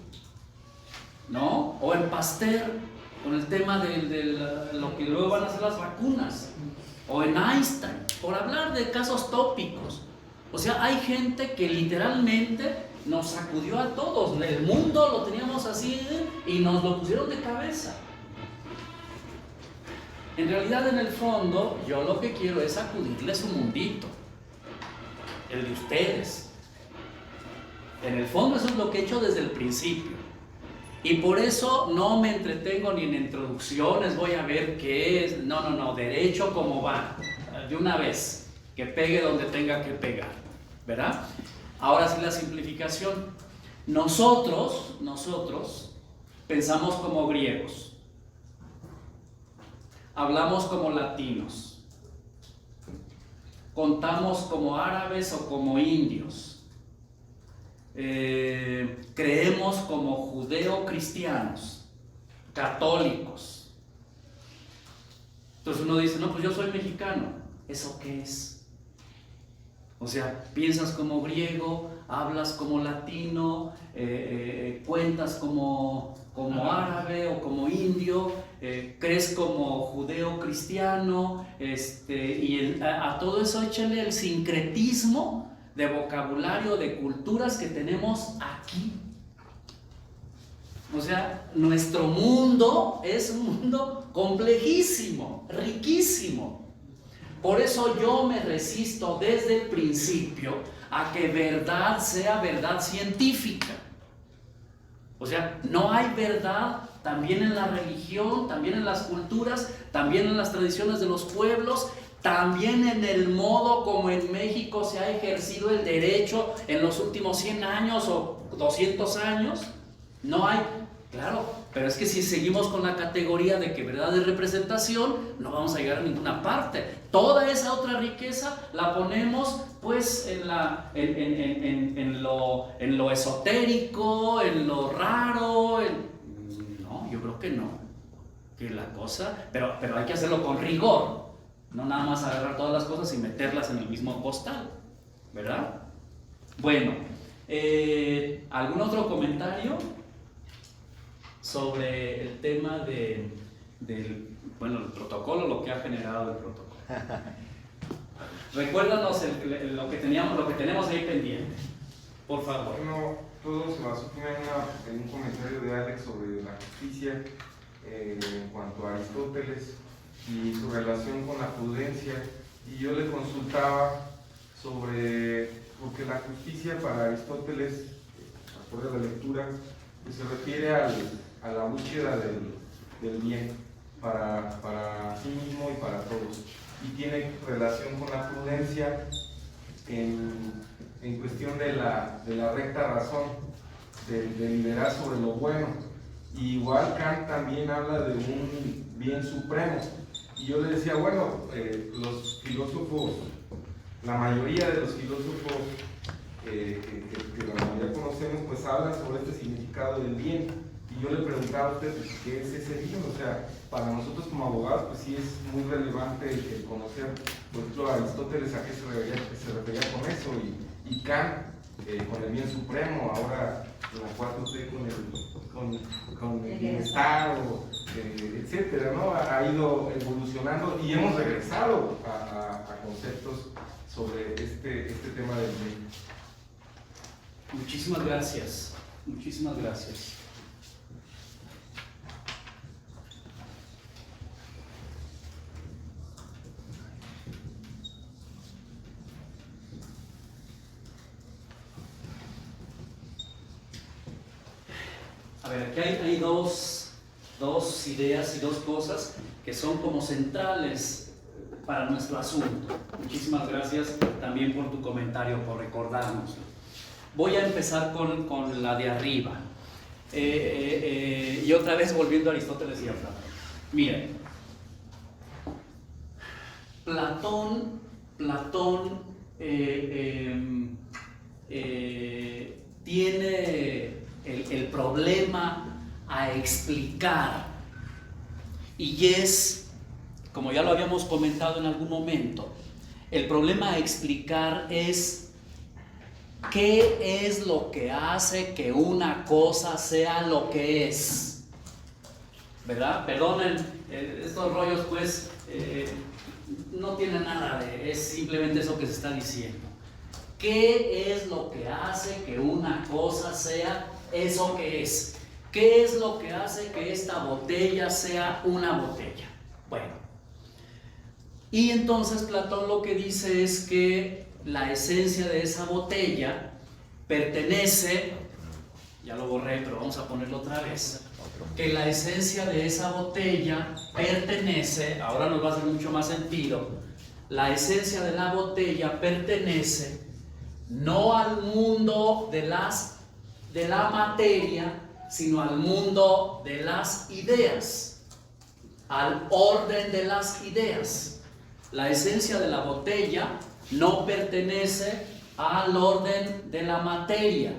¿no? O en Pasteur, con el tema de lo que luego van a ser las vacunas, o en Einstein, por hablar de casos tópicos. O sea, hay gente que literalmente nos sacudió a todos, el mundo lo teníamos así y nos lo pusieron de cabeza. En realidad, en el fondo, yo lo que quiero es sacudirles su mundito, el de ustedes. En el fondo eso es lo que he hecho desde el principio. Y por eso no me entretengo ni en introducciones, voy a ver qué es, no, derecho como va, de una vez, que pegue donde tenga que pegar, ¿verdad? Ahora sí la simplificación. Nosotros pensamos como griegos, hablamos como latinos, contamos como árabes o como indios. Creemos como judeo-cristianos, católicos. Entonces uno dice, no, pues yo soy mexicano. ¿Eso qué es? O sea, piensas como griego, hablas como latino, cuentas como árabe o como indio, crees como judeo-cristiano, y a todo eso échale el sincretismo de vocabulario, de culturas que tenemos aquí. O sea, nuestro mundo es un mundo complejísimo, riquísimo. Por eso yo me resisto desde el principio a que verdad sea verdad científica. O sea, no hay verdad también en la religión, también en las culturas, también en las tradiciones de los pueblos, también en el modo como en México se ha ejercido el derecho en los últimos 100 años o 200 años. No hay, claro, pero es que si seguimos con la categoría de que verdad es representación, no vamos a llegar a ninguna parte. Toda esa otra riqueza la ponemos pues en lo esotérico, en lo raro, no, yo creo que no, que la cosa, pero hay que hacerlo con rigor. No nada más agarrar todas las cosas y meterlas en el mismo costal, ¿verdad? Bueno, ¿algún otro comentario sobre el tema del protocolo, lo que ha generado el protocolo? Recuérdanos lo que tenemos ahí pendiente, por favor. Bueno, todo se basó en un comentario de Alex sobre la justicia en cuanto a Aristóteles y su relación con la prudencia, y yo le consultaba sobre, porque la justicia para Aristóteles, acorde a la lectura, pues se refiere a la búsqueda del bien para sí mismo y para todos, y tiene relación con la prudencia en cuestión de la recta razón, de deliberar sobre lo bueno. Y igual Kant también habla de un bien supremo. Y yo le decía, bueno, los filósofos, la mayoría de los filósofos que la mayoría conocemos, pues hablan sobre este significado del bien. Y yo le preguntaba a usted, ¿qué es ese bien? O sea, para nosotros como abogados, pues sí es muy relevante el conocer, por ejemplo, a Aristóteles a qué se refería con eso, y Kant con el bien supremo, ahora la 4T con el bienestar, etcétera, ¿no? Ha ido evolucionando y hemos regresado a conceptos sobre este tema del bien. Muchísimas gracias. Muchísimas gracias. A ver, aquí hay dos ideas y dos cosas que son como centrales para nuestro asunto. Muchísimas gracias también por tu comentario, por recordarnos. Voy a empezar con la de arriba. Y otra vez volviendo a Aristóteles y a Platón. Miren, Platón tiene el problema a explicar, y es, como ya lo habíamos comentado en algún momento, el problema a explicar es qué es lo que hace que una cosa sea lo que es, ¿verdad? Perdonen, estos rollos pues no tienen nada es simplemente eso que se está diciendo. ¿Qué es lo que hace que una cosa sea eso que es? ¿Qué es lo que hace que esta botella sea una botella? Bueno, y entonces Platón lo que dice es que la esencia de esa botella pertenece, ya lo borré, pero vamos a ponerlo otra vez, que la esencia de esa botella pertenece, ahora nos va a hacer mucho más sentido, la esencia de la botella pertenece no al mundo de la materia, sino al mundo de las ideas, al orden de las ideas. La esencia de la botella no pertenece al orden de la materia,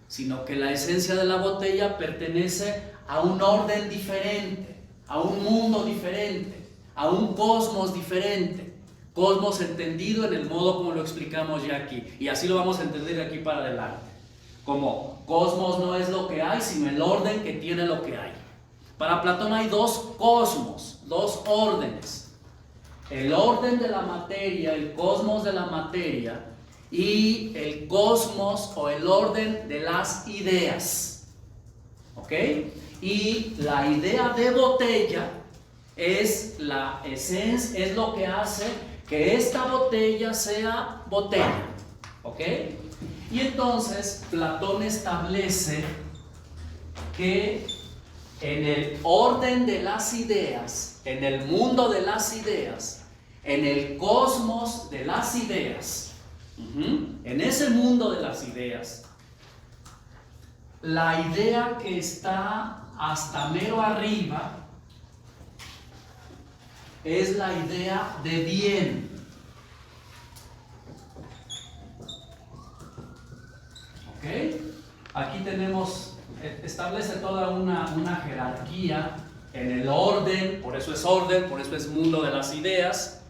sino que la esencia de la botella pertenece a un orden diferente, a un mundo diferente, a un cosmos diferente. Cosmos entendido en el modo como lo explicamos ya aquí, y así lo vamos a entender de aquí para adelante. Como cosmos no es lo que hay, sino el orden que tiene lo que hay. Para Platón hay dos cosmos, dos órdenes. El orden de la materia, el cosmos de la materia, y el cosmos o el orden de las ideas. ¿Ok? Y la idea de botella es la esencia, es lo que hace que esta botella sea botella. ¿Ok? Y entonces Platón establece que en el orden de las ideas, en el mundo de las ideas, en el cosmos de las ideas, en ese mundo de las ideas, la idea que está hasta mero arriba es la idea de bien. ¿Ok? Aquí tenemos, establece toda una jerarquía en el orden, por eso es mundo de las ideas.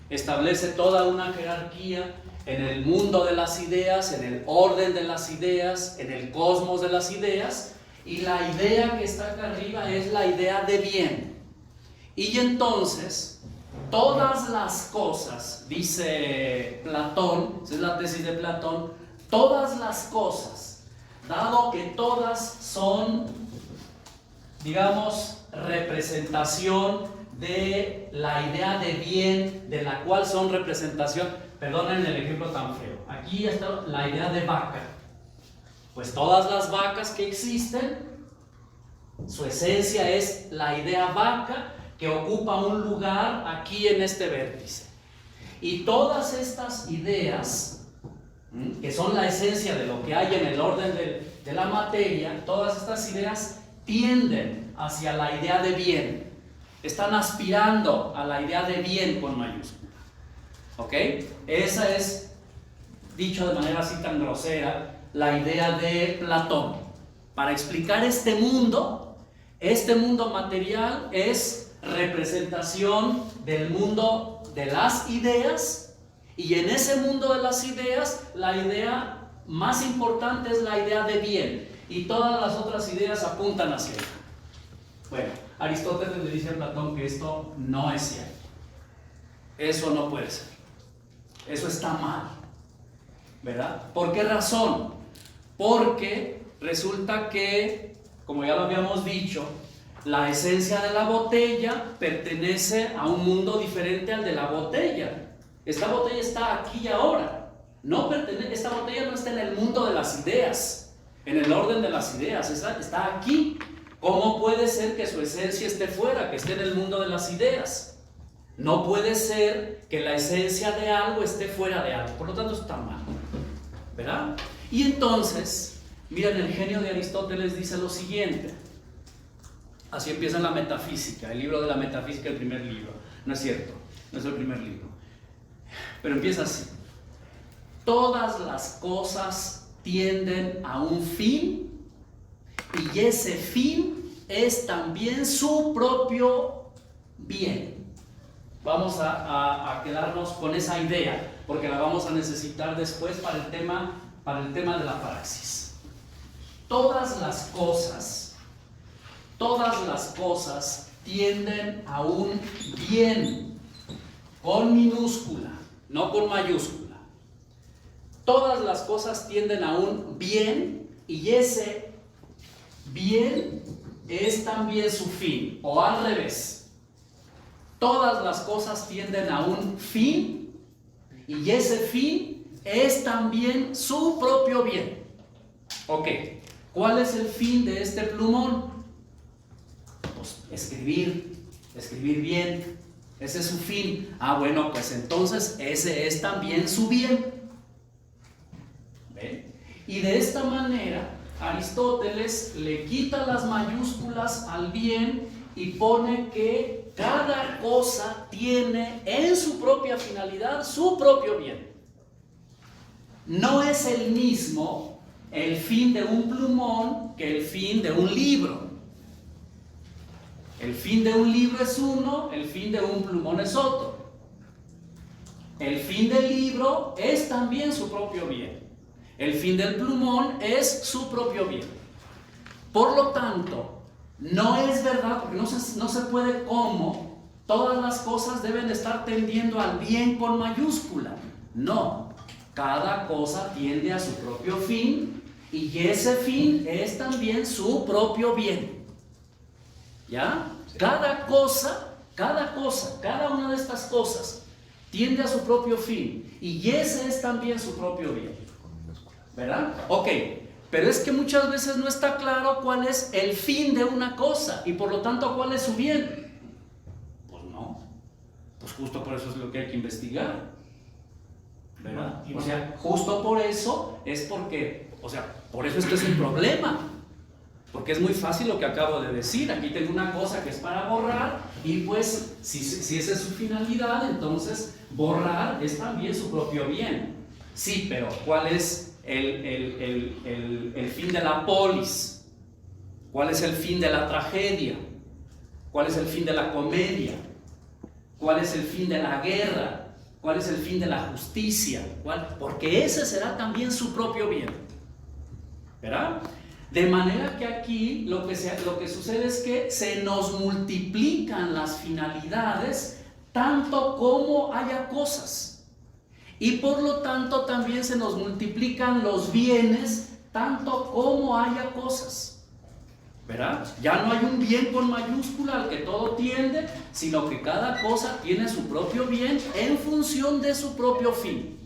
Establece toda una jerarquía en el mundo de las ideas, en el orden de las ideas, en el cosmos de las ideas, y la idea que está acá arriba es la idea de bien. Y entonces, todas las cosas, dice Platón, esa es la tesis de Platón, todas las cosas, dado que todas son, digamos, representación de la idea de bien, de la cual son representación, perdonen el ejemplo tan feo, aquí está la idea de vaca, pues todas las vacas que existen, su esencia es la idea vaca, que ocupa un lugar aquí en este vértice. Y todas estas ideas, que son la esencia de lo que hay en el orden de la materia, todas estas ideas tienden hacia la idea de bien. Están aspirando a la idea de bien con mayúscula. ¿Ok? Esa es, dicho de manera así tan grosera, la idea de Platón. Para explicar este mundo material es representación del mundo de las ideas, y en ese mundo de las ideas la idea más importante es la idea de bien, y todas las otras ideas apuntan hacia ella. Bueno, Aristóteles le dice a Platón que esto no es cierto, eso no puede ser, eso está mal, ¿verdad? ¿Por qué razón? Porque resulta que, como ya lo habíamos dicho, la esencia de la botella pertenece a un mundo diferente al de la botella. Esta botella está aquí y ahora. Esta botella no está en el mundo de las ideas, en el orden de las ideas, está aquí. ¿Cómo puede ser que su esencia esté fuera, que esté en el mundo de las ideas? No puede ser que la esencia de algo esté fuera de algo, por lo tanto está mal, ¿verdad? Y entonces, miren, el genio de Aristóteles dice lo siguiente. Así empieza la metafísica, el libro de la metafísica, el primer libro. No es cierto, no es el primer libro. Pero empieza así. Todas las cosas tienden a un fin, y ese fin es también su propio bien. Vamos a quedarnos con esa idea, porque la vamos a necesitar después para el tema de la praxis. Todas las cosas tienden a un bien, con minúscula, no con mayúscula. Todas las cosas tienden a un bien, y ese bien es también su fin, o al revés. Todas las cosas tienden a un fin, y ese fin es también su propio bien. Ok, ¿cuál es el fin de este plumón? Pues escribir bien. Ese es su fin. Bueno, pues entonces ese es también su bien. ¿Ven? Y de esta manera Aristóteles le quita las mayúsculas al bien y pone que cada cosa tiene en su propia finalidad su propio bien. No es el mismo el fin de un plumón que el fin de un libro. El fin de un libro es uno, el fin de un plumón es otro. El fin del libro es también su propio bien. El fin del plumón es su propio bien. Por lo tanto, no es verdad, porque no se puede como todas las cosas deben estar tendiendo al bien con mayúscula. No, cada cosa tiende a su propio fin, y ese fin es también su propio bien. ¿Ya? Cada una de estas cosas tiende a su propio fin, y ese es también su propio bien. ¿Verdad? Ok, pero es que muchas veces no está claro cuál es el fin de una cosa, y por lo tanto cuál es su bien. Pues no, pues justo por eso es lo que hay que investigar, ¿verdad? O sea, justo por eso es porque, por eso es que es un problema, porque es muy fácil lo que acabo de decir. Aquí tengo una cosa que es para borrar, y pues si esa es su finalidad, entonces borrar es también su propio bien. Sí, pero ¿cuál es el fin de la polis? ¿Cuál es el fin de la tragedia? ¿Cuál es el fin de la comedia? ¿Cuál es el fin de la guerra? ¿Cuál es el fin de la justicia? Porque ese será también su propio bien, ¿verdad? De manera que aquí lo que sucede es que se nos multiplican las finalidades tanto como haya cosas. Y por lo tanto también se nos multiplican los bienes tanto como haya cosas, ¿verdad? Ya no hay un bien con mayúscula al que todo tiende, sino que cada cosa tiene su propio bien en función de su propio fin.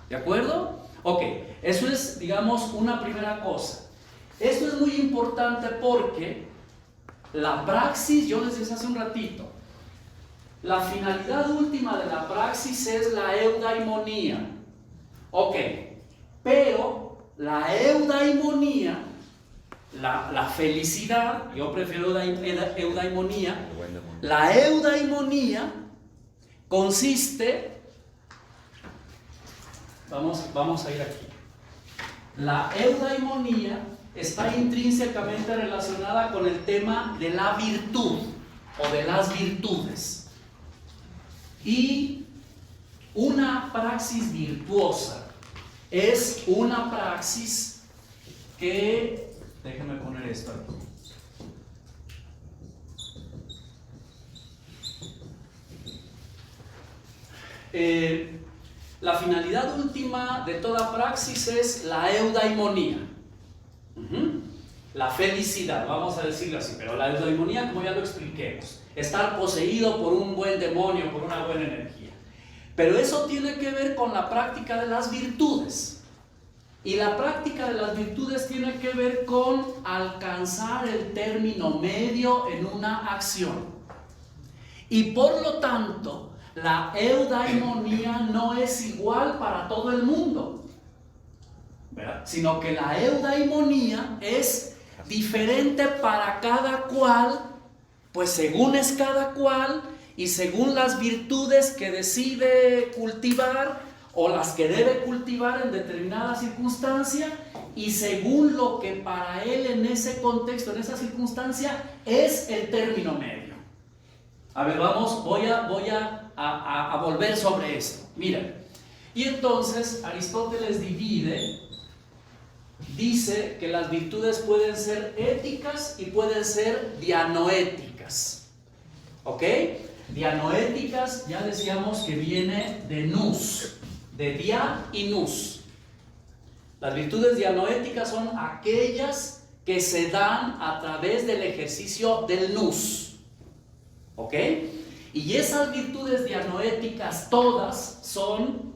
¿De acuerdo? Ok, eso es, digamos, una primera cosa. Esto es muy importante porque la praxis, yo les decía hace un ratito, la finalidad última de la praxis es la eudaimonía. Ok, pero la eudaimonía, la felicidad, yo prefiero eudaimonía, la eudaimonía consiste, vamos a ir aquí, la eudaimonía está intrínsecamente relacionada con el tema de la virtud o de las virtudes. Y una praxis virtuosa es una praxis que, déjenme poner esto aquí. La finalidad última de toda praxis es la eudaimonía. La felicidad, vamos a decirlo así, pero la eudaimonía, como ya lo expliquemos, estar poseído por un buen demonio, por una buena energía. Pero eso tiene que ver con la práctica de las virtudes. Y la práctica de las virtudes tiene que ver con alcanzar el término medio en una acción. Y por lo tanto, la eudaimonía no es igual para todo el mundo, ¿verdad? Sino que la eudaimonía es diferente para cada cual, pues según es cada cual y según las virtudes que decide cultivar o las que debe cultivar en determinada circunstancia, y según lo que para él en ese contexto, en esa circunstancia, es el término medio. A ver, voy a volver sobre esto. Mira, y entonces Aristóteles dice que las virtudes pueden ser éticas y pueden ser dianoéticas. ¿Ok? Dianoéticas, ya decíamos que viene de nous, de dia y nous. Las virtudes dianoéticas son aquellas que se dan a través del ejercicio del nous. ¿Ok? Y esas virtudes dianoéticas todas son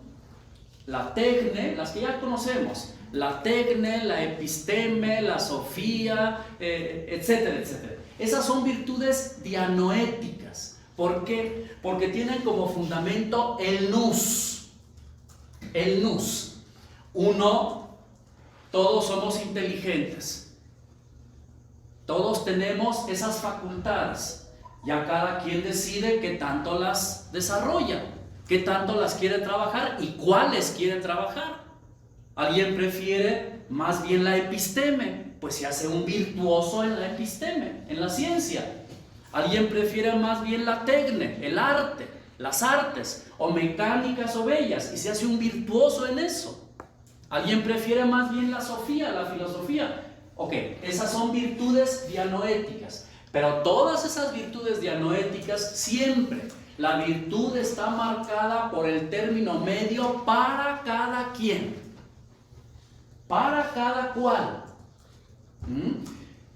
la tecne, las que ya conocemos, la tecne, la episteme, la sofía, etcétera, etcétera. Esas son virtudes dianoéticas. ¿Por qué? Porque tienen como fundamento el nous. El nous. Uno, todos somos inteligentes. Todos tenemos esas facultades. Ya cada quien decide qué tanto las desarrolla, qué tanto las quiere trabajar y cuáles quiere trabajar. Alguien prefiere más bien la episteme, pues se hace un virtuoso en la episteme, en la ciencia. Alguien prefiere más bien la tecne, el arte, las artes, o mecánicas o bellas, y se hace un virtuoso en eso. Alguien prefiere más bien la sofía, la filosofía. Ok, esas son virtudes dianoéticas. Pero todas esas virtudes dianoéticas, siempre la virtud está marcada por el término medio para cada quien, para cada cual.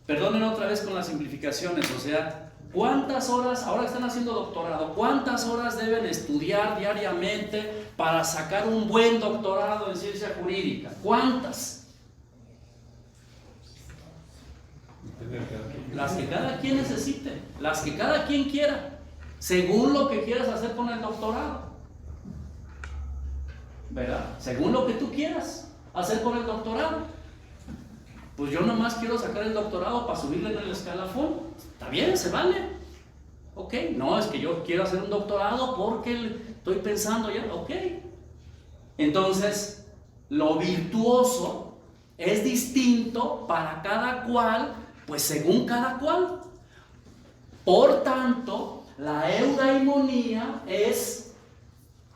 Perdonen otra vez con las simplificaciones, o sea, ¿cuántas horas, ahora que están haciendo doctorado, cuántas horas deben estudiar diariamente para sacar un buen doctorado en ciencia jurídica? ¿Cuántas? Las que cada quien necesite, las que cada quien quiera, según lo que quieras hacer con el doctorado, ¿verdad? Según lo que tú quieras hacer con el doctorado. Pues yo nomás quiero sacar el doctorado para subirle en el escalafón. Está bien, se vale. Ok, no, es que yo quiero hacer un doctorado porque estoy pensando ya, ok. Entonces, lo virtuoso es distinto para cada cual, pues según cada cual. Por tanto, la eudaimonía es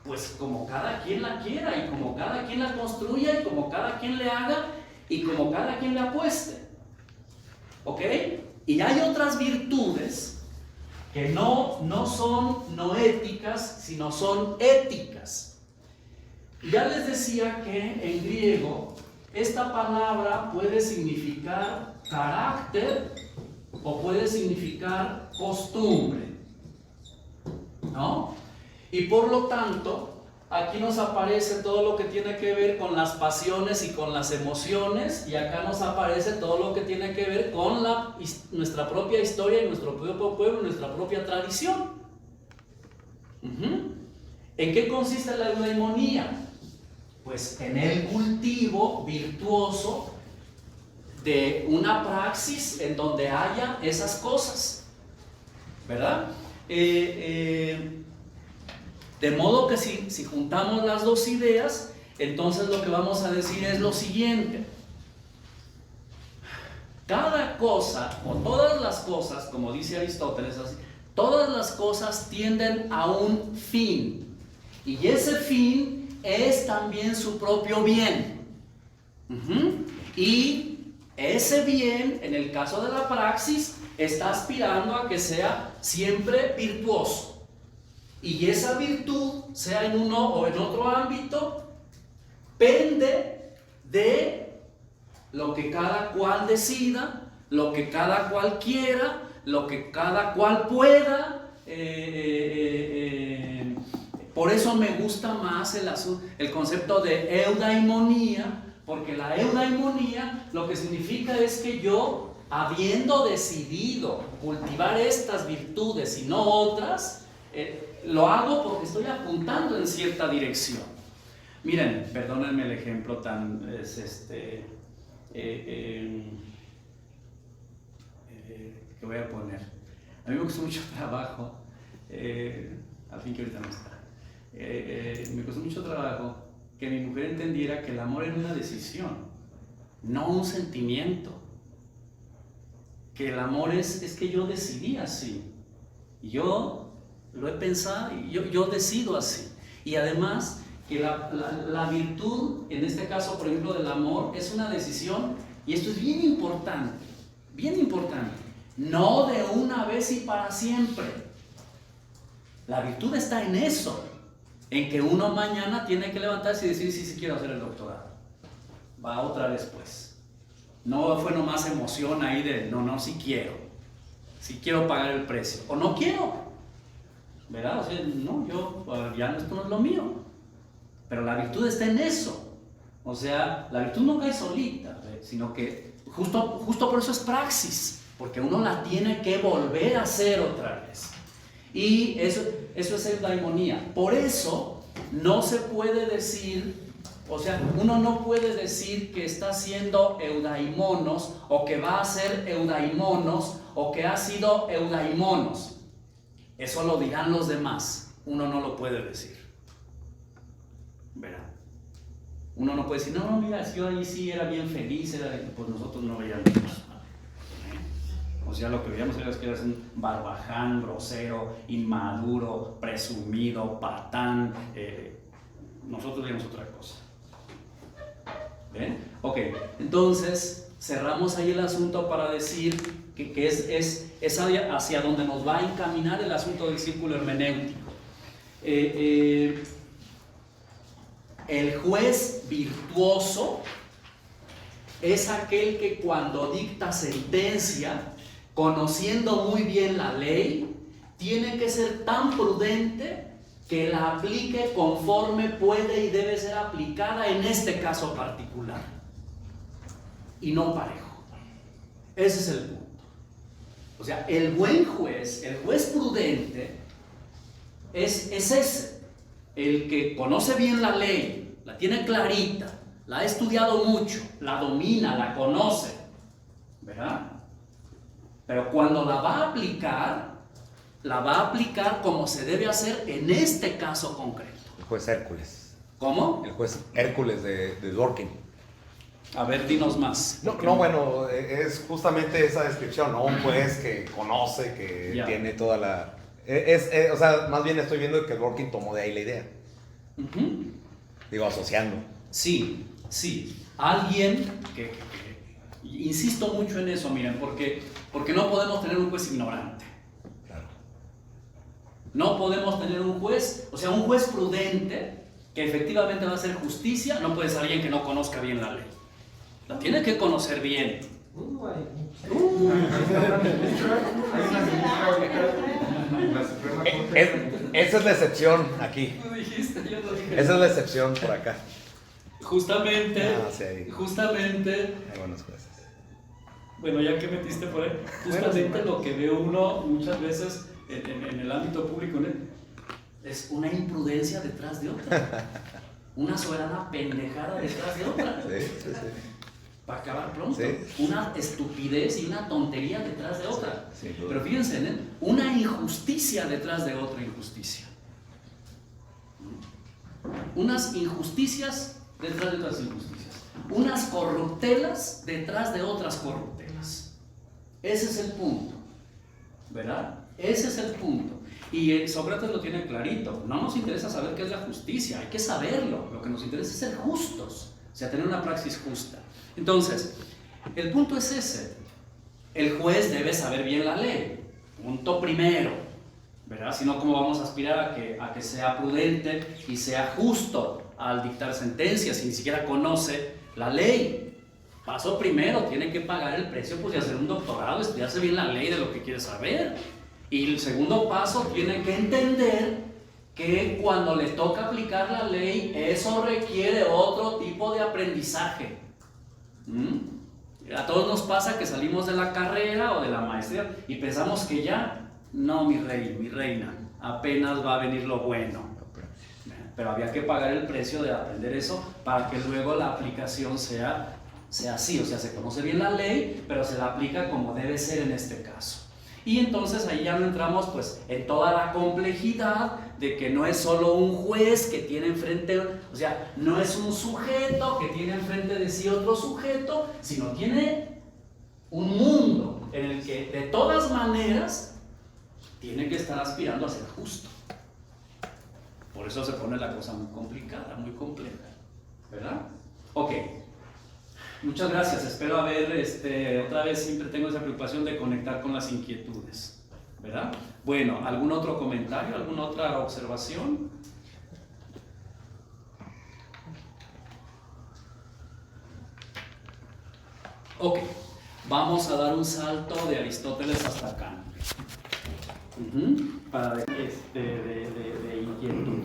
pues como cada quien la quiera y como cada quien la construya y como cada quien le haga y como cada quien le apueste. ¿Ok? Y hay otras virtudes que no son noéticas, sino son éticas. Ya les decía que en griego esta palabra puede significar carácter o puede significar costumbre, ¿no? Y por lo tanto, aquí nos aparece todo lo que tiene que ver con las pasiones y con las emociones, y acá nos aparece todo lo que tiene que ver con nuestra propia historia y nuestro propio pueblo, nuestra propia tradición. ¿En qué consiste la eudaimonía? Pues en el cultivo virtuoso de una praxis en donde haya esas cosas, ¿verdad? De modo que si juntamos las dos ideas, entonces lo que vamos a decir es lo siguiente: cada cosa, o todas las cosas, como dice Aristóteles, todas las cosas tienden a un fin, y ese fin es también su propio bien. Y ese bien, en el caso de la praxis, está aspirando a que sea siempre virtuoso. Y esa virtud, sea en uno o en otro ámbito, pende de lo que cada cual decida, lo que cada cual quiera, lo que cada cual pueda. Por eso me gusta más el concepto de eudaimonía, porque la eudaimonía lo que significa es que yo, habiendo decidido cultivar estas virtudes y no otras, lo hago porque estoy apuntando en cierta dirección. Miren, perdónenme el ejemplo tan que voy a poner. A mí me costó mucho trabajo, al fin que ahorita no está, me costó mucho trabajo que mi mujer entendiera que el amor era una decisión, no un sentimiento. Que el amor es que yo decidí así, yo lo he pensado y yo decido así. Y además que la virtud, en este caso por ejemplo del amor, es una decisión, y esto es bien importante, no de una vez y para siempre. La virtud está en eso, en que uno mañana tiene que levantarse y decir si quiero hacer el doctorado, va otra vez pues. No fue nomás emoción ahí de no, si quiero pagar el precio, o no quiero, ¿verdad? O sea, no, ya esto no es lo mío, pero la virtud está en eso. O sea, la virtud no cae solita, sino que justo por eso es praxis, porque uno la tiene que volver a hacer otra vez. Y eso es eudaimonía. Por eso no se puede decir, o sea, uno no puede decir que está siendo eudaimonos, o que va a ser eudaimonos, o que ha sido eudaimonos. Eso lo dirán los demás, uno no lo puede decir. Verá. Uno no puede decir, no, mira, si yo ahí sí era bien feliz, pues nosotros no veíamos. O sea, lo que veíamos era que eras un barbaján, grosero, inmaduro, presumido, patán. Nosotros veíamos otra cosa. ¿Ven? Ok, entonces cerramos ahí el asunto para decir que es hacia donde nos va a encaminar el asunto del círculo hermenéutico. El juez virtuoso es aquel que cuando dicta sentencia, conociendo muy bien la ley, tiene que ser tan prudente que la aplique conforme puede y debe ser aplicada en este caso particular, y no parejo. Ese es el punto. O sea, el buen juez, el juez prudente, es ese, el que conoce bien la ley, la tiene clarita, la ha estudiado mucho, la domina, la conoce, ¿verdad? Pero cuando la va a aplicar como se debe hacer en este caso concreto. El juez Hércules. ¿Cómo? El juez Hércules de Dworkin. A ver, dinos más. No, bueno, es justamente esa descripción, ¿no? Un juez que conoce, que tiene toda la... o sea, más bien estoy viendo que Dworkin tomó de ahí la idea. Digo, asociando. Sí. Alguien que insisto mucho en eso, miren, porque no podemos tener un juez ignorante. Claro. No podemos tener un juez, o sea, un juez prudente que efectivamente va a hacer justicia, no puede ser alguien que no conozca bien la ley. La tiene que conocer bien. Esa es la excepción aquí. Tú dijiste, yo lo dije. Esa es la excepción por acá. Justamente, sí, hay buenos jueces. Bueno, ya que metiste por ahí, justamente lo que ve uno muchas veces en el ámbito público es una imprudencia detrás de otra, una soberana pendejada detrás de otra. Sí. Para acabar pronto, Sí. una estupidez y una tontería detrás de otra. Sí, pero fíjense, una injusticia detrás de otra injusticia. Unas injusticias detrás de otras injusticias. Unas corruptelas detrás de otras corruptelas. Ese es el punto, ¿verdad? Ese es el punto. Y Sócrates lo tiene clarito. No nos interesa saber qué es la justicia, hay que saberlo. Lo que nos interesa es ser justos, o sea, tener una praxis justa. Entonces, el punto es ese. El juez debe saber bien la ley. Punto primero, ¿verdad? Si no, ¿cómo vamos a aspirar a que sea prudente y sea justo al dictar sentencias si ni siquiera conoce la ley? Paso primero, tiene que pagar el precio pues, de hacer un doctorado, estudiarse bien la ley de lo que quiere saber. Y el segundo paso, tiene que entender que cuando le toca aplicar la ley, eso requiere otro tipo de aprendizaje. A todos nos pasa que salimos de la carrera o de la maestría y pensamos que ya, no, mi rey, mi reina, apenas va a venir lo bueno. Pero había que pagar el precio de aprender eso para que luego la aplicación sea así, o sea, se conoce bien la ley, pero se la aplica como debe ser en este caso. Y entonces ahí ya no entramos pues en toda la complejidad de que no es solo un juez que tiene enfrente, o sea, no es un sujeto que tiene enfrente de sí otro sujeto, sino tiene un mundo en el que de todas maneras tiene que estar aspirando a ser justo. Por eso se pone la cosa muy complicada, muy compleja, ¿verdad? Ok. Muchas gracias, espero haber, otra vez siempre tengo esa preocupación de conectar con las inquietudes, ¿verdad? Bueno, ¿algún otro comentario, alguna otra observación? Ok, vamos a dar un salto de Aristóteles hasta Kant, para de inquietud.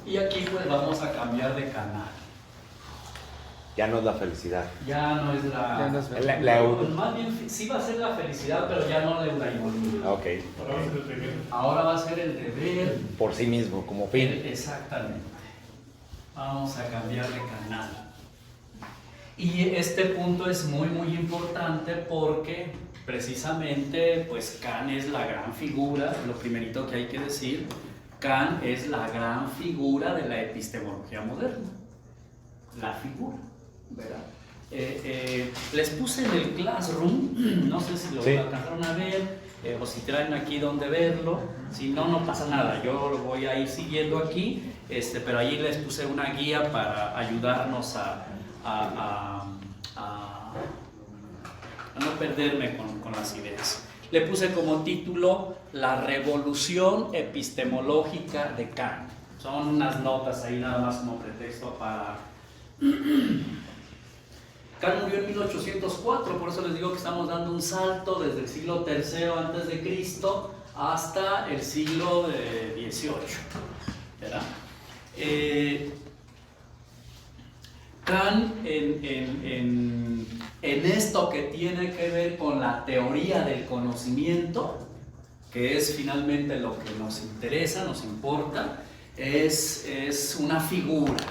Y aquí pues vamos a cambiar de canal. Ya no es la felicidad. Ya no es la... más bien sí va a ser la felicidad, pero ya no la eudaimonía. Ok. Ahora va a ser el deber. Por sí mismo, como fin. Exactamente. Vamos a cambiar de canal. Y este punto es muy muy importante porque precisamente pues Kant es la gran figura, lo primerito que hay que decir. Kant es la gran figura de la epistemología moderna, la figura, ¿verdad? Les puse en el Classroom, no sé si lo alcanzaron a ver, o si traen aquí donde verlo, si no, no pasa nada, yo lo voy a ir siguiendo aquí, pero ahí les puse una guía para ayudarnos a no perderme con las ideas. Le puse como título La revolución epistemológica de Kant. Son unas notas ahí nada más como pretexto para... Kant murió en 1804, por eso les digo que estamos dando un salto desde el siglo III a.C. hasta el siglo XVIII, ¿verdad? Kant en esto que tiene que ver con la teoría del conocimiento, que es finalmente lo que nos interesa, nos importa, es una figura,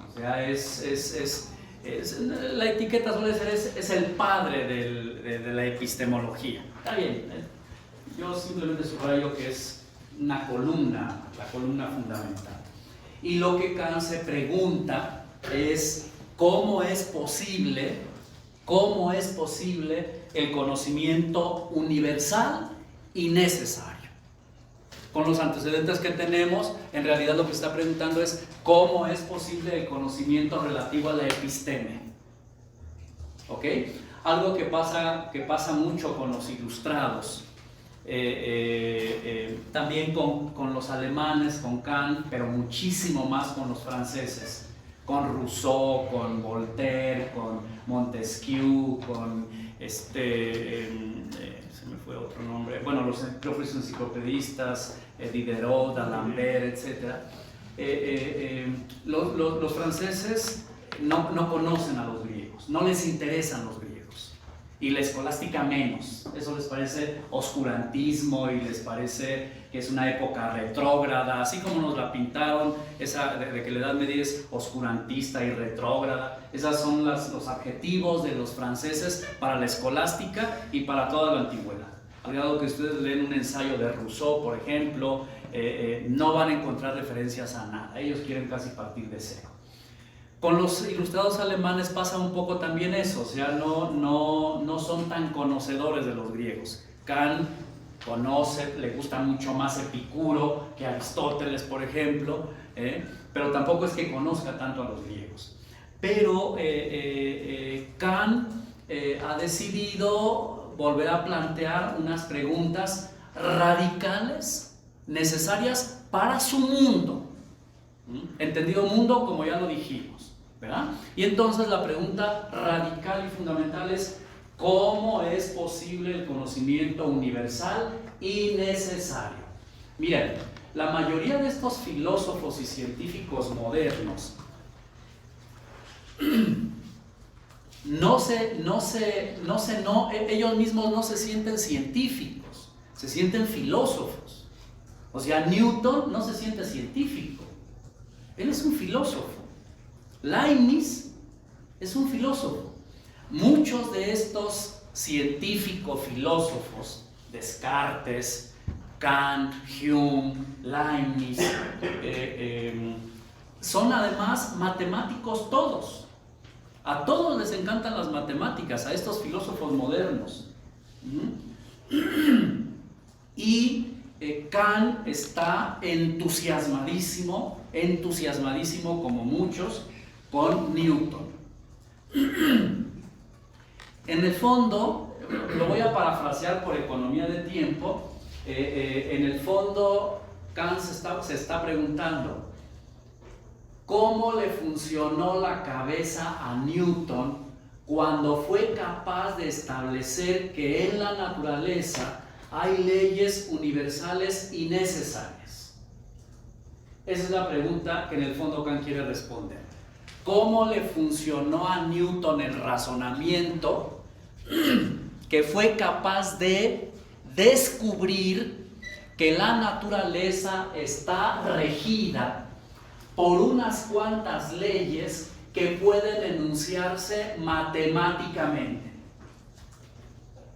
o sea, la etiqueta suele ser, es el padre de la epistemología. Está bien, yo simplemente subrayo que es una columna, la columna fundamental. Y lo que Kant se pregunta es cómo es posible el conocimiento universal y necesario. Con los antecedentes que tenemos, en realidad lo que está preguntando es cómo es posible el conocimiento relativo a la episteme. ¿Ok? Algo que pasa mucho con los ilustrados, también con los alemanes, con Kant, pero muchísimo más con los franceses, con Rousseau, con Voltaire, con Montesquieu, con se me fue otro nombre, bueno, los propios enciclopedistas, Diderot, D'Alembert, etc. Los franceses no conocen a los griegos, no les interesan los griegos, y la escolástica menos. Eso les parece oscurantismo y les parece que es una época retrógrada, así como nos la pintaron, esa de que la Edad Media es oscurantista y retrógrada. Esos son los adjetivos de los franceses para la escolástica y para toda la antigüedad. Al grado que ustedes leen un ensayo de Rousseau, por ejemplo, no van a encontrar referencias a nada, ellos quieren casi partir de cero. Con los ilustrados alemanes pasa un poco también eso, o sea, no son tan conocedores de los griegos. Kant conoce, le gusta mucho más Epicuro que Aristóteles, por ejemplo, pero tampoco es que conozca tanto a los griegos. Pero Kant ha decidido volver a plantear unas preguntas radicales, necesarias para su mundo. Entendido mundo, como ya lo dijimos, ¿verdad? Y entonces la pregunta radical y fundamental es: ¿cómo es posible el conocimiento universal y necesario? Miren, la mayoría de estos filósofos y científicos modernos ellos mismos no se sienten científicos, se sienten filósofos. O sea, Newton no se siente científico, él es un filósofo. Leibniz es un filósofo. Muchos de estos científicos filósofos, Descartes, Kant, Hume, Leibniz, son además matemáticos todos. A todos les encantan las matemáticas, a estos filósofos modernos. Y Kant está entusiasmadísimo como muchos, con Newton. En el fondo, lo voy a parafrasear por economía de tiempo, en el fondo Kant se está preguntando: ¿cómo le funcionó la cabeza a Newton cuando fue capaz de establecer que en la naturaleza hay leyes universales y necesarias? Esa es la pregunta que en el fondo Kant quiere responder. ¿Cómo le funcionó a Newton el razonamiento que fue capaz de descubrir que la naturaleza está regida por unas cuantas leyes que pueden enunciarse matemáticamente?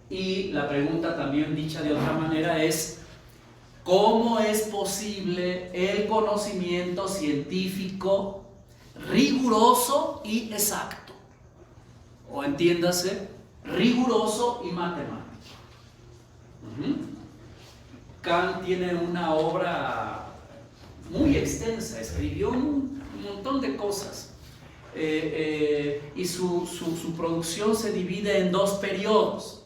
Y la pregunta, también dicha de otra manera, es: ¿cómo es posible el conocimiento científico riguroso y exacto? O entiéndase, riguroso y matemático. Kant tiene una obra muy extensa, escribió un montón de cosas, y su producción se divide en dos periodos.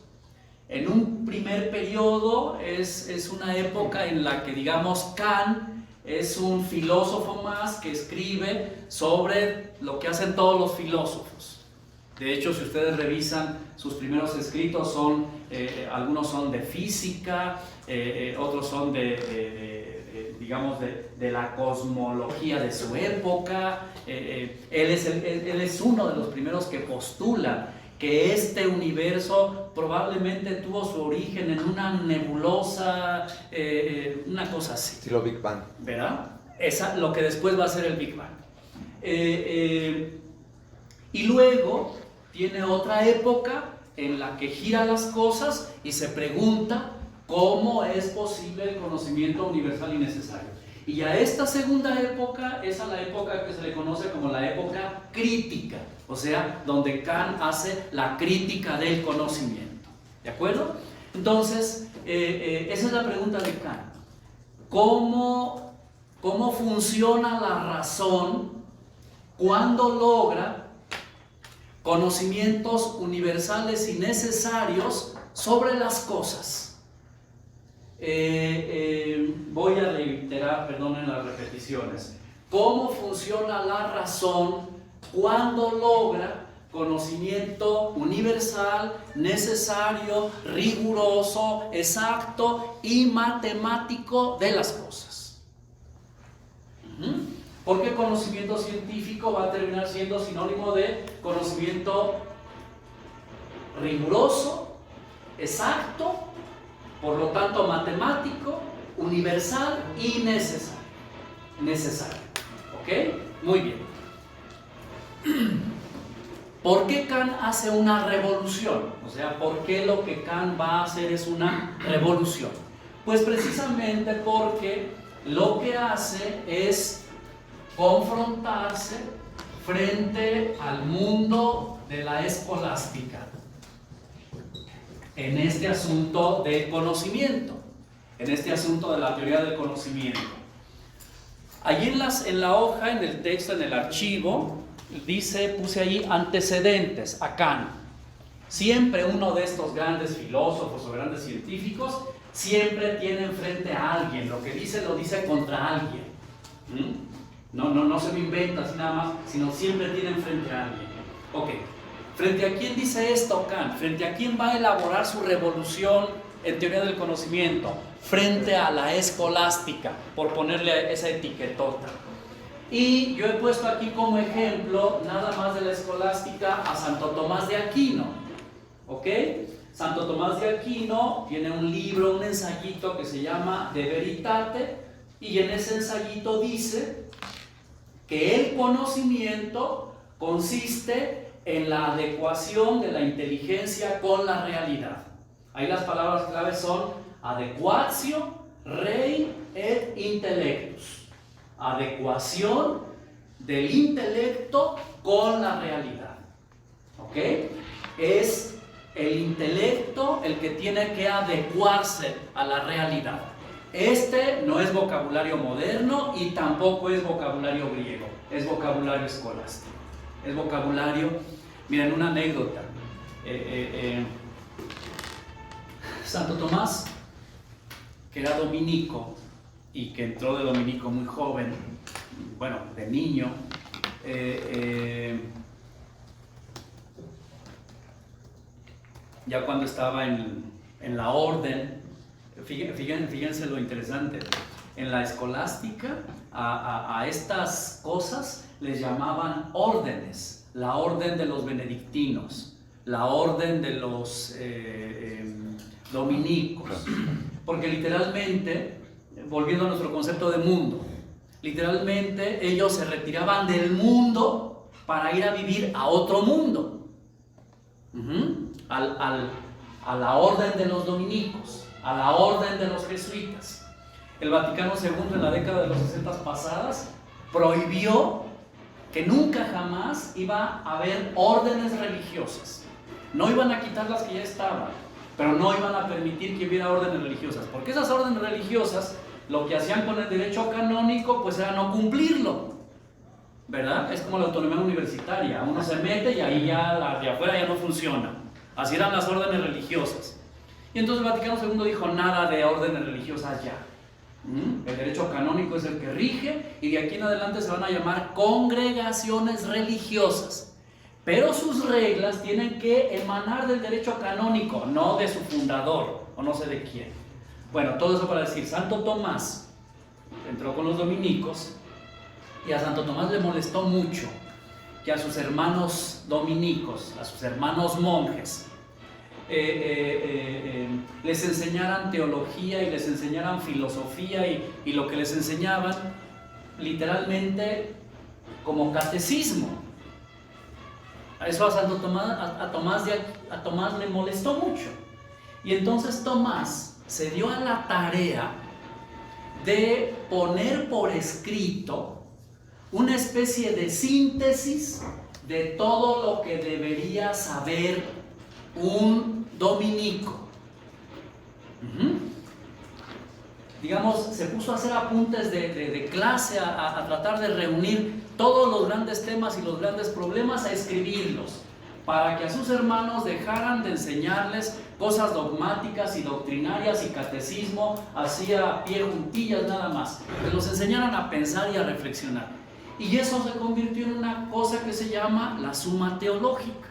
En un primer periodo es una época en la que, digamos, Kant es un filósofo más que escribe sobre lo que hacen todos los filósofos. De hecho, si ustedes revisan sus primeros escritos, algunos son de física, otros son digamos, de la cosmología de su época. Él es uno de los primeros que postula que este universo probablemente tuvo su origen en una nebulosa, una cosa así. Sí, lo Big Bang. ¿Verdad? Lo que después va a ser el Big Bang. Y luego tiene otra época en la que gira las cosas y se pregunta cómo es posible el conocimiento universal y necesario. Y a esta segunda época es a la época que se le conoce como la época crítica, o sea, donde Kant hace la crítica del conocimiento. ¿De acuerdo? Entonces, esa es la pregunta de Kant. ¿Cómo funciona la razón cuando logra conocimientos universales y necesarios sobre las cosas? Voy a reiterar, perdonen las repeticiones. ¿Cómo funciona la razón cuando logra conocimiento universal, necesario, riguroso, exacto y matemático de las cosas? Porque conocimiento científico va a terminar siendo sinónimo de conocimiento riguroso, exacto, por lo tanto matemático, universal y necesario. ¿Ok? Muy bien. ¿Por qué Kant hace una revolución? O sea, ¿por qué lo que Kant va a hacer es una revolución? Pues precisamente porque lo que hace es confrontarse frente al mundo de la escolástica en este asunto de conocimiento, en este asunto de la teoría del conocimiento. Allí en la hoja, en el texto, en el archivo, puse ahí antecedentes a Kant. Siempre uno de estos grandes filósofos o grandes científicos siempre tiene enfrente a alguien. Lo que dice, lo dice contra alguien. No se lo inventa así nada más, sino siempre tiene enfrente a alguien. Ok, ¿frente a quién dice esto Kant? ¿Frente a quién va a elaborar su revolución en teoría del conocimiento? Frente a la escolástica, por ponerle esa etiquetota. Y yo he puesto aquí como ejemplo, nada más de la escolástica, a Santo Tomás de Aquino. ¿Ok? Santo Tomás de Aquino tiene un libro, un ensayito que se llama De Veritate, y en ese ensayito dice que el conocimiento consiste en la adecuación de la inteligencia con la realidad. Ahí las palabras claves son adequatio, rei et intellectus. Adecuación del intelecto con la realidad. ¿Ok? Es el intelecto el que tiene que adecuarse a la realidad. Este no es vocabulario moderno y tampoco es vocabulario griego, es vocabulario escolástico. Es vocabulario, miren, una anécdota. Santo Tomás, que era dominico y que entró de dominico muy joven, bueno, de niño, ya cuando estaba en la orden, fíjense lo interesante, en la escolástica a estas cosas les llamaban órdenes, la orden de los benedictinos, la orden de los dominicos, porque literalmente, volviendo a nuestro concepto de mundo, literalmente ellos se retiraban del mundo para ir a vivir a otro mundo, a la orden de los dominicos, a la orden de los jesuitas. El Vaticano II en la década de los 60 pasadas prohibió que nunca jamás iba a haber órdenes religiosas. No iban a quitar las que ya estaban, pero no iban a permitir que hubiera órdenes religiosas, porque esas órdenes religiosas lo que hacían con el derecho canónico pues era no cumplirlo, ¿verdad? Es como la autonomía universitaria, uno se mete y ahí ya la de afuera ya no funciona. Así eran las órdenes religiosas. Y entonces el Vaticano II dijo nada de órdenes religiosas ya. El derecho canónico es el que rige y de aquí en adelante se van a llamar congregaciones religiosas. Pero sus reglas tienen que emanar del derecho canónico, no de su fundador o no sé de quién. Bueno, todo eso para decir, Santo Tomás entró con los dominicos y a Santo Tomás le molestó mucho que a sus hermanos dominicos, a sus hermanos monjes, les enseñaran teología y les enseñaran filosofía y lo que les enseñaban literalmente como catecismo. Eso a Santo Tomás, a Tomás le molestó mucho. Y entonces Tomás se dio a la tarea de poner por escrito una especie de síntesis de todo lo que debería saber un dominico. Digamos, se puso a hacer apuntes de clase, a tratar de reunir todos los grandes temas y los grandes problemas, a escribirlos, para que a sus hermanos dejaran de enseñarles cosas dogmáticas y doctrinarias y catecismo, así a pie juntillas nada más, que los enseñaran a pensar y a reflexionar. Y eso se convirtió en una cosa que se llama la Suma Teológica,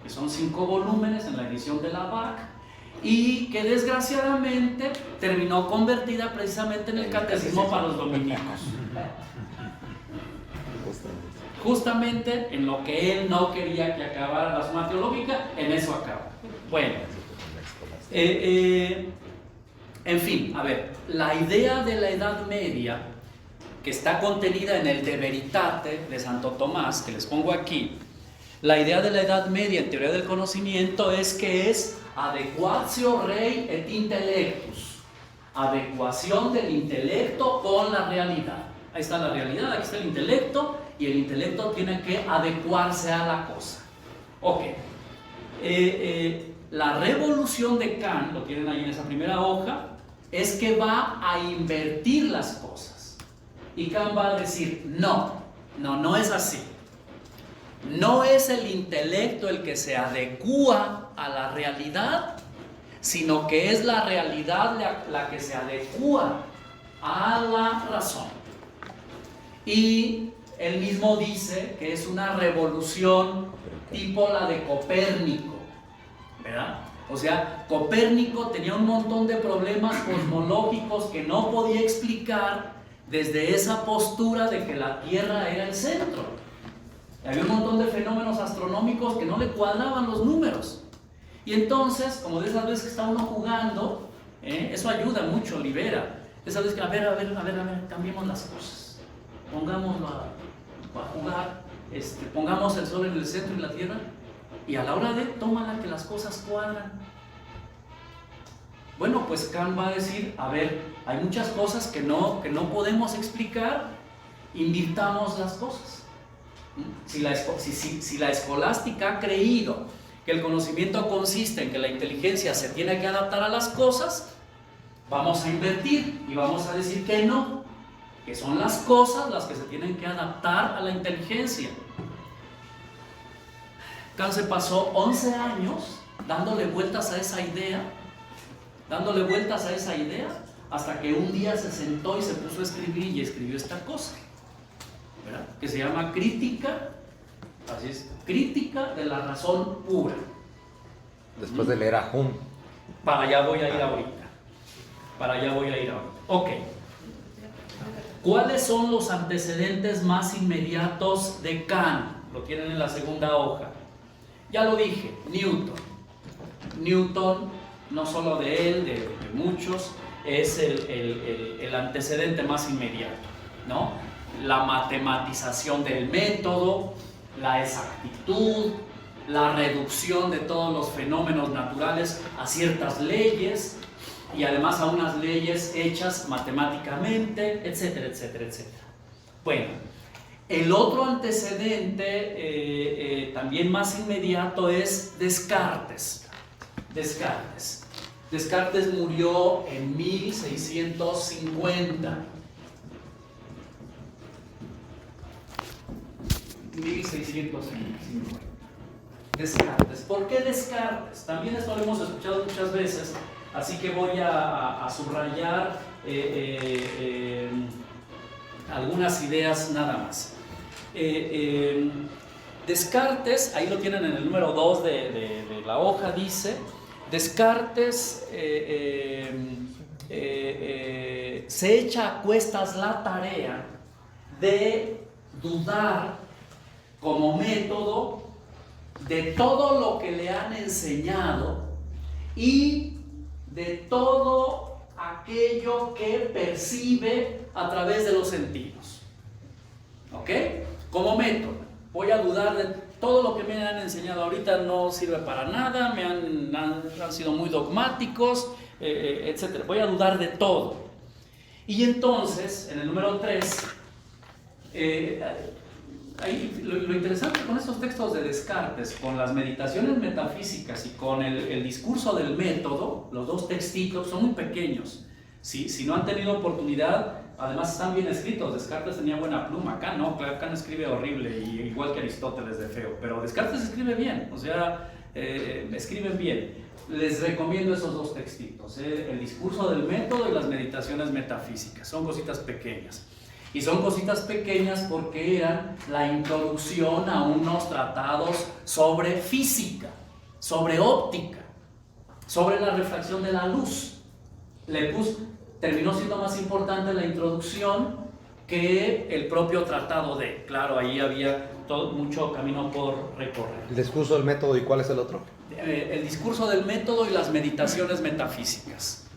que son 5 volúmenes en la edición de la BAC, y que desgraciadamente terminó convertida precisamente en el catecismo para los dominicos. Justamente en lo que él no quería que acabara la Suma Teológica, en eso acaba. Bueno, en fin, a ver, la idea de la Edad Media, que está contenida en el De Veritate de Santo Tomás, que les pongo aquí, la idea de la Edad Media en teoría del conocimiento es que es adequatio rei et intellectus, adecuación del intelecto con la realidad. Ahí está la realidad, aquí está el intelecto, y el intelecto tiene que adecuarse a la cosa. Ok, la revolución de Kant, lo tienen ahí en esa primera hoja, es que va a invertir las cosas. Y Kant va a decir, no es así. No es el intelecto el que se adecúa a la realidad, sino que es la realidad la que se adecua a la razón. Y él mismo dice que es una revolución tipo la de Copérnico, ¿verdad? O sea, Copérnico tenía un montón de problemas cosmológicos que no podía explicar desde esa postura de que la Tierra era el centro. Había un montón de fenómenos astronómicos que no le cuadraban los números. Y entonces, como de esas veces que está uno jugando, eso ayuda mucho, libera. Esas veces que, a ver, cambiemos las cosas. Pongámoslo a jugar, pongamos el Sol en el centro y la Tierra, y a la hora de tómala que las cosas cuadran. Bueno, pues Kant va a decir, a ver, hay muchas cosas que no podemos explicar, invirtamos las cosas. Si la escolástica ha creído que el conocimiento consiste en que la inteligencia se tiene que adaptar a las cosas, vamos a invertir y vamos a decir que no, que son las cosas las que se tienen que adaptar a la inteligencia. Kant se pasó 11 años dándole vueltas a esa idea, hasta que un día se sentó y se puso a escribir y escribió esta cosa, ¿verdad? Que se llama Crítica, así es, Crítica de la razón pura. Después de leer a Hume. Para allá voy a ir ahorita. Ok. ¿Cuáles son los antecedentes más inmediatos de Kant? Lo tienen en la segunda hoja. Ya lo dije, Newton, no solo de él, de muchos, es el antecedente más inmediato, ¿no? La matematización del método, la exactitud, la reducción de todos los fenómenos naturales a ciertas leyes, y además a unas leyes hechas matemáticamente, etcétera, etcétera, etcétera. Bueno, el otro antecedente también más inmediato es Descartes. Descartes murió en 1650. 1650. Descartes. ¿Por qué Descartes? También esto lo hemos escuchado muchas veces, así que voy a subrayar algunas ideas nada más. Descartes, ahí lo tienen en el número 2 de la hoja, dice: Descartes se echa a cuestas la tarea de dudar como método de todo lo que le han enseñado y de todo aquello que percibe a través de los sentidos. ¿Ok? Como método, voy a dudar de todo lo que me han enseñado ahorita, no sirve para nada, han sido muy dogmáticos, etc. Voy a dudar de todo. Y entonces, en el número 3, lo interesante con estos textos de Descartes, con las meditaciones metafísicas y con el discurso del método, los dos textitos son muy pequeños. Si no han tenido oportunidad, además están bien escritos. Descartes tenía buena pluma, Kant no, Kant escribe horrible, igual que Aristóteles de feo, pero Descartes escribe bien, o sea, escriben bien. Les recomiendo esos dos textitos, el discurso del método y las meditaciones metafísicas. Son cositas pequeñas. Y son cositas pequeñas porque eran la introducción a unos tratados sobre física, sobre óptica, sobre la refracción de la luz. Terminó siendo más importante la introducción que el propio tratado de. Claro, ahí había mucho camino por recorrer. El discurso del método, ¿y cuál es el otro? El discurso del método y las meditaciones metafísicas.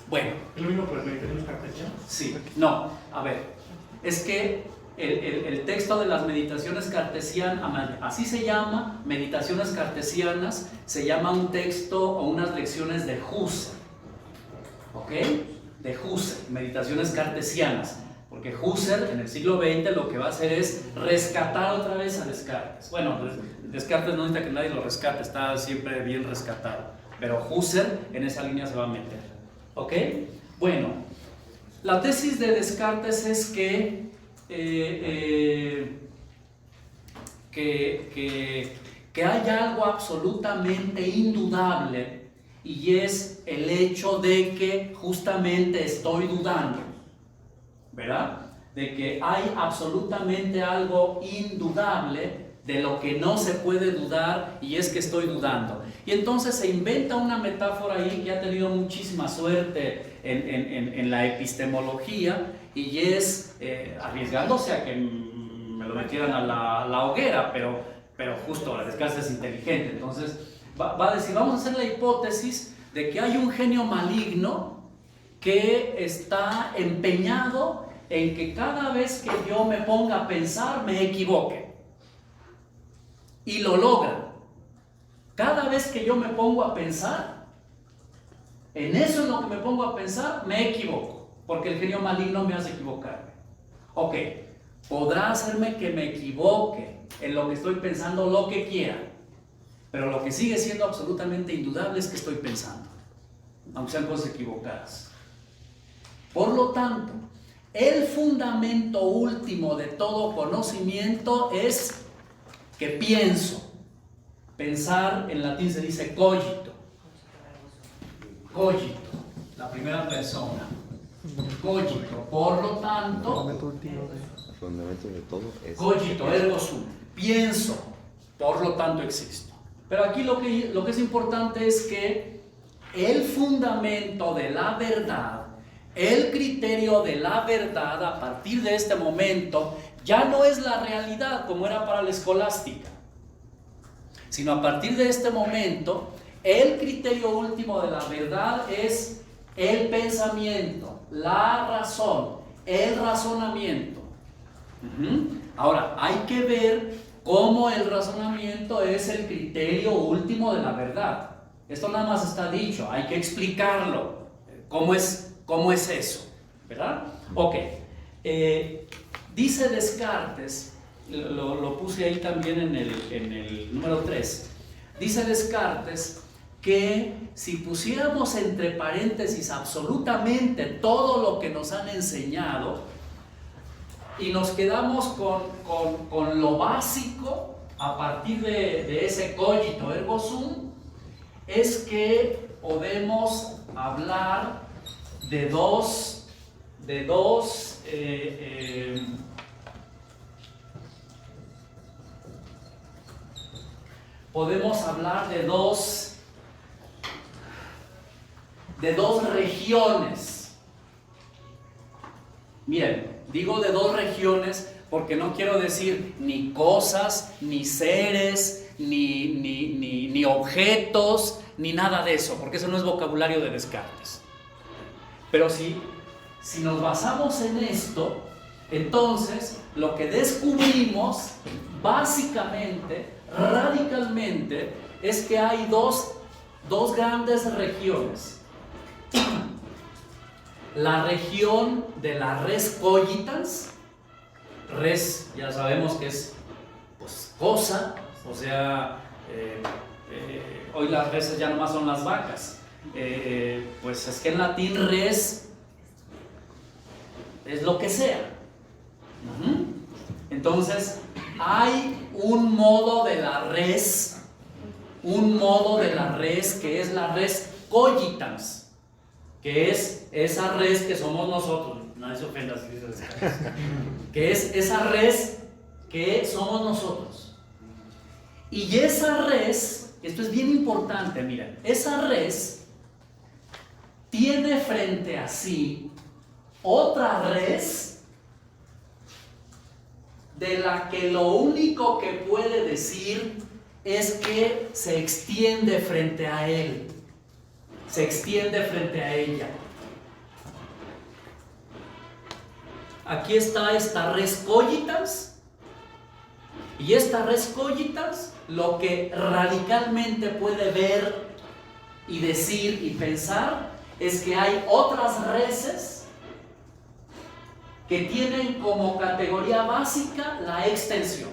Bueno. ¿Es lo mismo que las meditaciones cartesianas? Sí, no, a ver, es que el texto de las meditaciones cartesianas, así se llama, meditaciones cartesianas, se llama un texto o unas lecciones de Husserl, ¿ok? De Husserl, meditaciones cartesianas, porque Husserl en el siglo XX lo que va a hacer es rescatar otra vez a Descartes. Bueno, Descartes no necesita que nadie lo rescate, está siempre bien rescatado, pero Husserl en esa línea se va a meter, ¿ok? Bueno, la tesis de Descartes es que hay algo absolutamente indudable y es el hecho de que justamente estoy dudando, ¿verdad? De que hay absolutamente algo indudable de lo que no se puede dudar, y es que estoy dudando. Y entonces se inventa una metáfora ahí que ha tenido muchísima suerte en la epistemología, y es arriesgándose a que me lo metieran a la hoguera, pero justo la Descartes es inteligente. Entonces va a decir, vamos a hacer la hipótesis de que hay un genio maligno que está empeñado en que cada vez que yo me ponga a pensar me equivoque. Y lo logra. Cada vez que yo me pongo a pensar, en eso en lo que me pongo a pensar, me equivoco, porque el genio maligno me hace equivocarme. Ok, podrá hacerme que me equivoque en lo que estoy pensando lo que quiera, pero lo que sigue siendo absolutamente indudable es que estoy pensando, aunque sean cosas equivocadas. Por lo tanto, el fundamento último de todo conocimiento es que pienso. Pensar en latín se dice cogito. Cogito, la primera persona. Cogito, por lo tanto, El fundamento de todo es cogito, ergo sum. Pienso, por lo tanto existo. Pero aquí lo que es importante es que el fundamento de la verdad, el criterio de la verdad a partir de este momento ya no es la realidad como era para la escolástica, sino a partir de este momento el criterio último de la verdad es el pensamiento, la razón, el razonamiento. Ahora, hay que ver cómo el razonamiento es el criterio último de la verdad. Esto nada más está dicho, hay que explicarlo. ¿Cómo es eso? ¿Verdad? Ok. Dice Descartes, lo puse ahí también en el número 3. Dice Descartes que si pusiéramos entre paréntesis absolutamente todo lo que nos han enseñado y nos quedamos con lo básico a partir de ese cogito ergo sum, es que podemos hablar de dos podemos hablar de dos regiones. Miren, digo de dos regiones porque no quiero decir ni cosas, ni seres, ni objetos, ni nada de eso, porque eso no es vocabulario de Descartes. Pero si nos basamos en esto, entonces lo que descubrimos básicamente, radicalmente, es que hay dos grandes regiones. La región de la res cogitans, res ya sabemos que es pues cosa, o sea, hoy las reses ya nomás son las vacas. Pues es que en latín res es lo que sea. Entonces hay un modo de la res que es la res cogitans, que es esa res que somos nosotros. Nadie se ofenda si dice Descartes. Que es esa res que somos nosotros. Y esa res, esto es bien importante, miren, esa res tiene frente a sí otra res de la que lo único que puede decir es que se extiende frente a él, se extiende frente a ella. Aquí está esta res cogitans, y esta res cogitans lo que radicalmente puede ver y decir y pensar es que hay otras reses que tienen como categoría básica la extensión.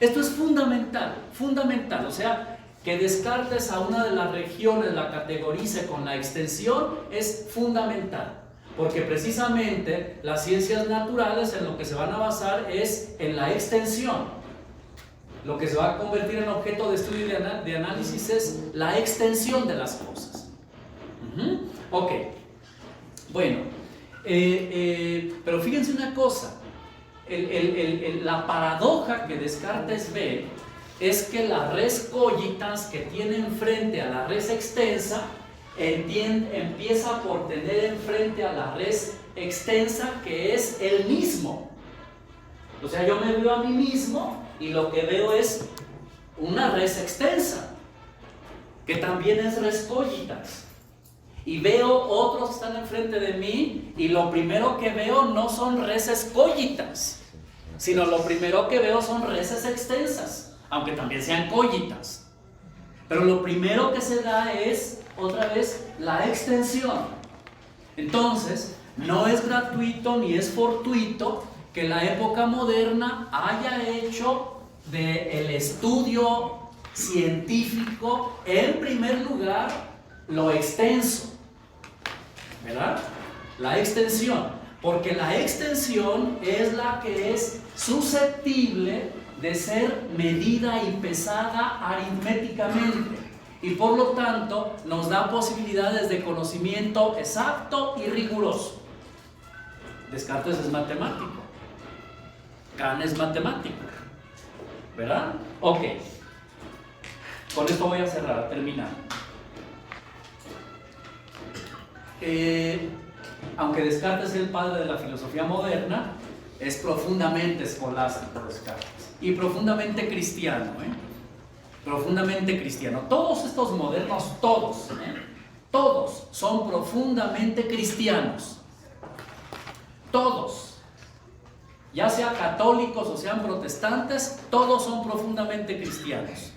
Esto es fundamental, o sea, que Descartes a una de las regiones la categorice con la extensión es fundamental, porque precisamente las ciencias naturales en lo que se van a basar es en la extensión. lo que se va a convertir en objeto de estudio y de análisis es la extensión de las cosas. Ok, bueno, pero fíjense una cosa, la paradoja que Descartes ve es que la res cogitans que tiene enfrente a la res extensa empieza por tener enfrente a la res extensa que es el mismo. O sea, yo me veo a mí mismo y lo que veo es una res extensa, que también es res cogitans. Y veo otros que están enfrente de mí y lo primero que veo no son reses cogitans, sino lo primero que veo son reses extensas, aunque también sean cogitans. Pero lo primero que se da es, otra vez, la extensión. Entonces, no es gratuito ni es fortuito que la época moderna haya hecho del estudio científico, en primer lugar, lo extenso, ¿verdad? La extensión, porque la extensión es la que es susceptible de ser medida y pesada aritméticamente y por lo tanto nos da posibilidades de conocimiento exacto y riguroso. Descartes es matemático, Kant es matemático, ¿verdad? Ok, con esto voy a cerrar, a terminar. Aunque Descartes es el padre de la filosofía moderna, es profundamente escolástico Descartes y profundamente cristiano, profundamente cristiano. Todos estos modernos, todos son profundamente cristianos, todos, ya sean católicos o sean protestantes, todos son profundamente cristianos.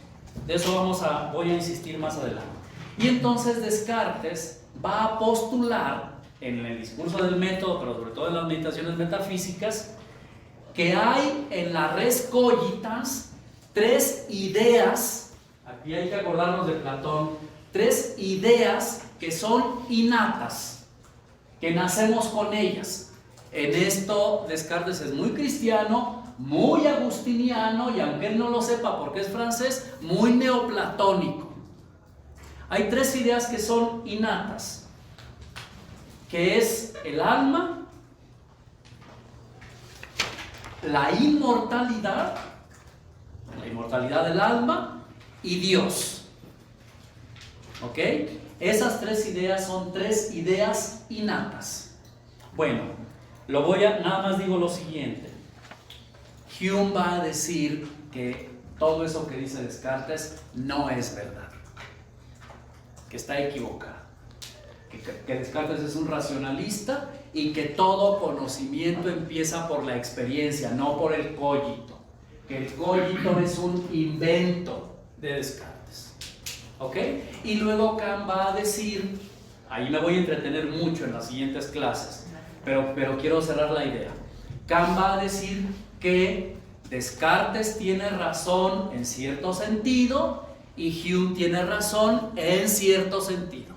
De eso voy a insistir más adelante. Y entonces Descartes va a postular en el discurso del método, pero sobre todo en las meditaciones metafísicas, que hay en la res cogitans tres ideas, aquí hay que acordarnos de Platón, tres ideas que son innatas, que nacemos con ellas. En esto Descartes es muy cristiano, muy agustiniano y aunque él no lo sepa porque es francés, muy neoplatónico. Hay tres ideas que son innatas, que es el alma, la inmortalidad del alma y Dios. ¿Ok? Esas tres ideas son tres ideas innatas. Bueno, nada más digo lo siguiente. Hume va a decir que todo eso que dice Descartes no es verdad, que está equivocado, que Descartes es un racionalista y que todo conocimiento empieza por la experiencia, no por el cogito, que el cogito es un invento de Descartes, ¿ok? Y luego Kant va a decir, ahí me voy a entretener mucho en las siguientes clases, pero quiero cerrar la idea. Kant va a decir que Descartes tiene razón en cierto sentido y Hume tiene razón en cierto sentido.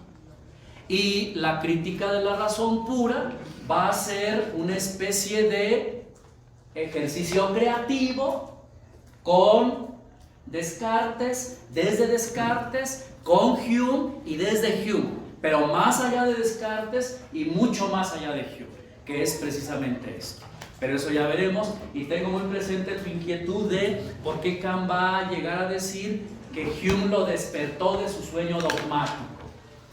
Y la crítica de la razón pura va a ser una especie de ejercicio creativo con Descartes, desde Descartes, con Hume y desde Hume, pero más allá de Descartes y mucho más allá de Hume, que es precisamente esto. Pero eso ya veremos, y tengo muy presente tu inquietud de por qué Kant va a llegar a decir que Hume lo despertó de su sueño dogmático.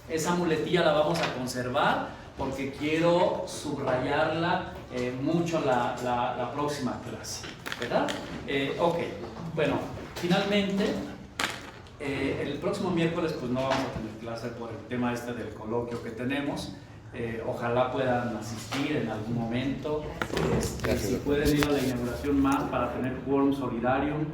Esa muletilla la vamos a conservar porque quiero subrayarla mucho la próxima clase, ¿verdad? Ok, bueno, finalmente el próximo miércoles pues no vamos a tener clase por el tema del coloquio que tenemos. Ojalá puedan asistir en algún momento. Si pueden ir a la inauguración más para tener quórum solidarium.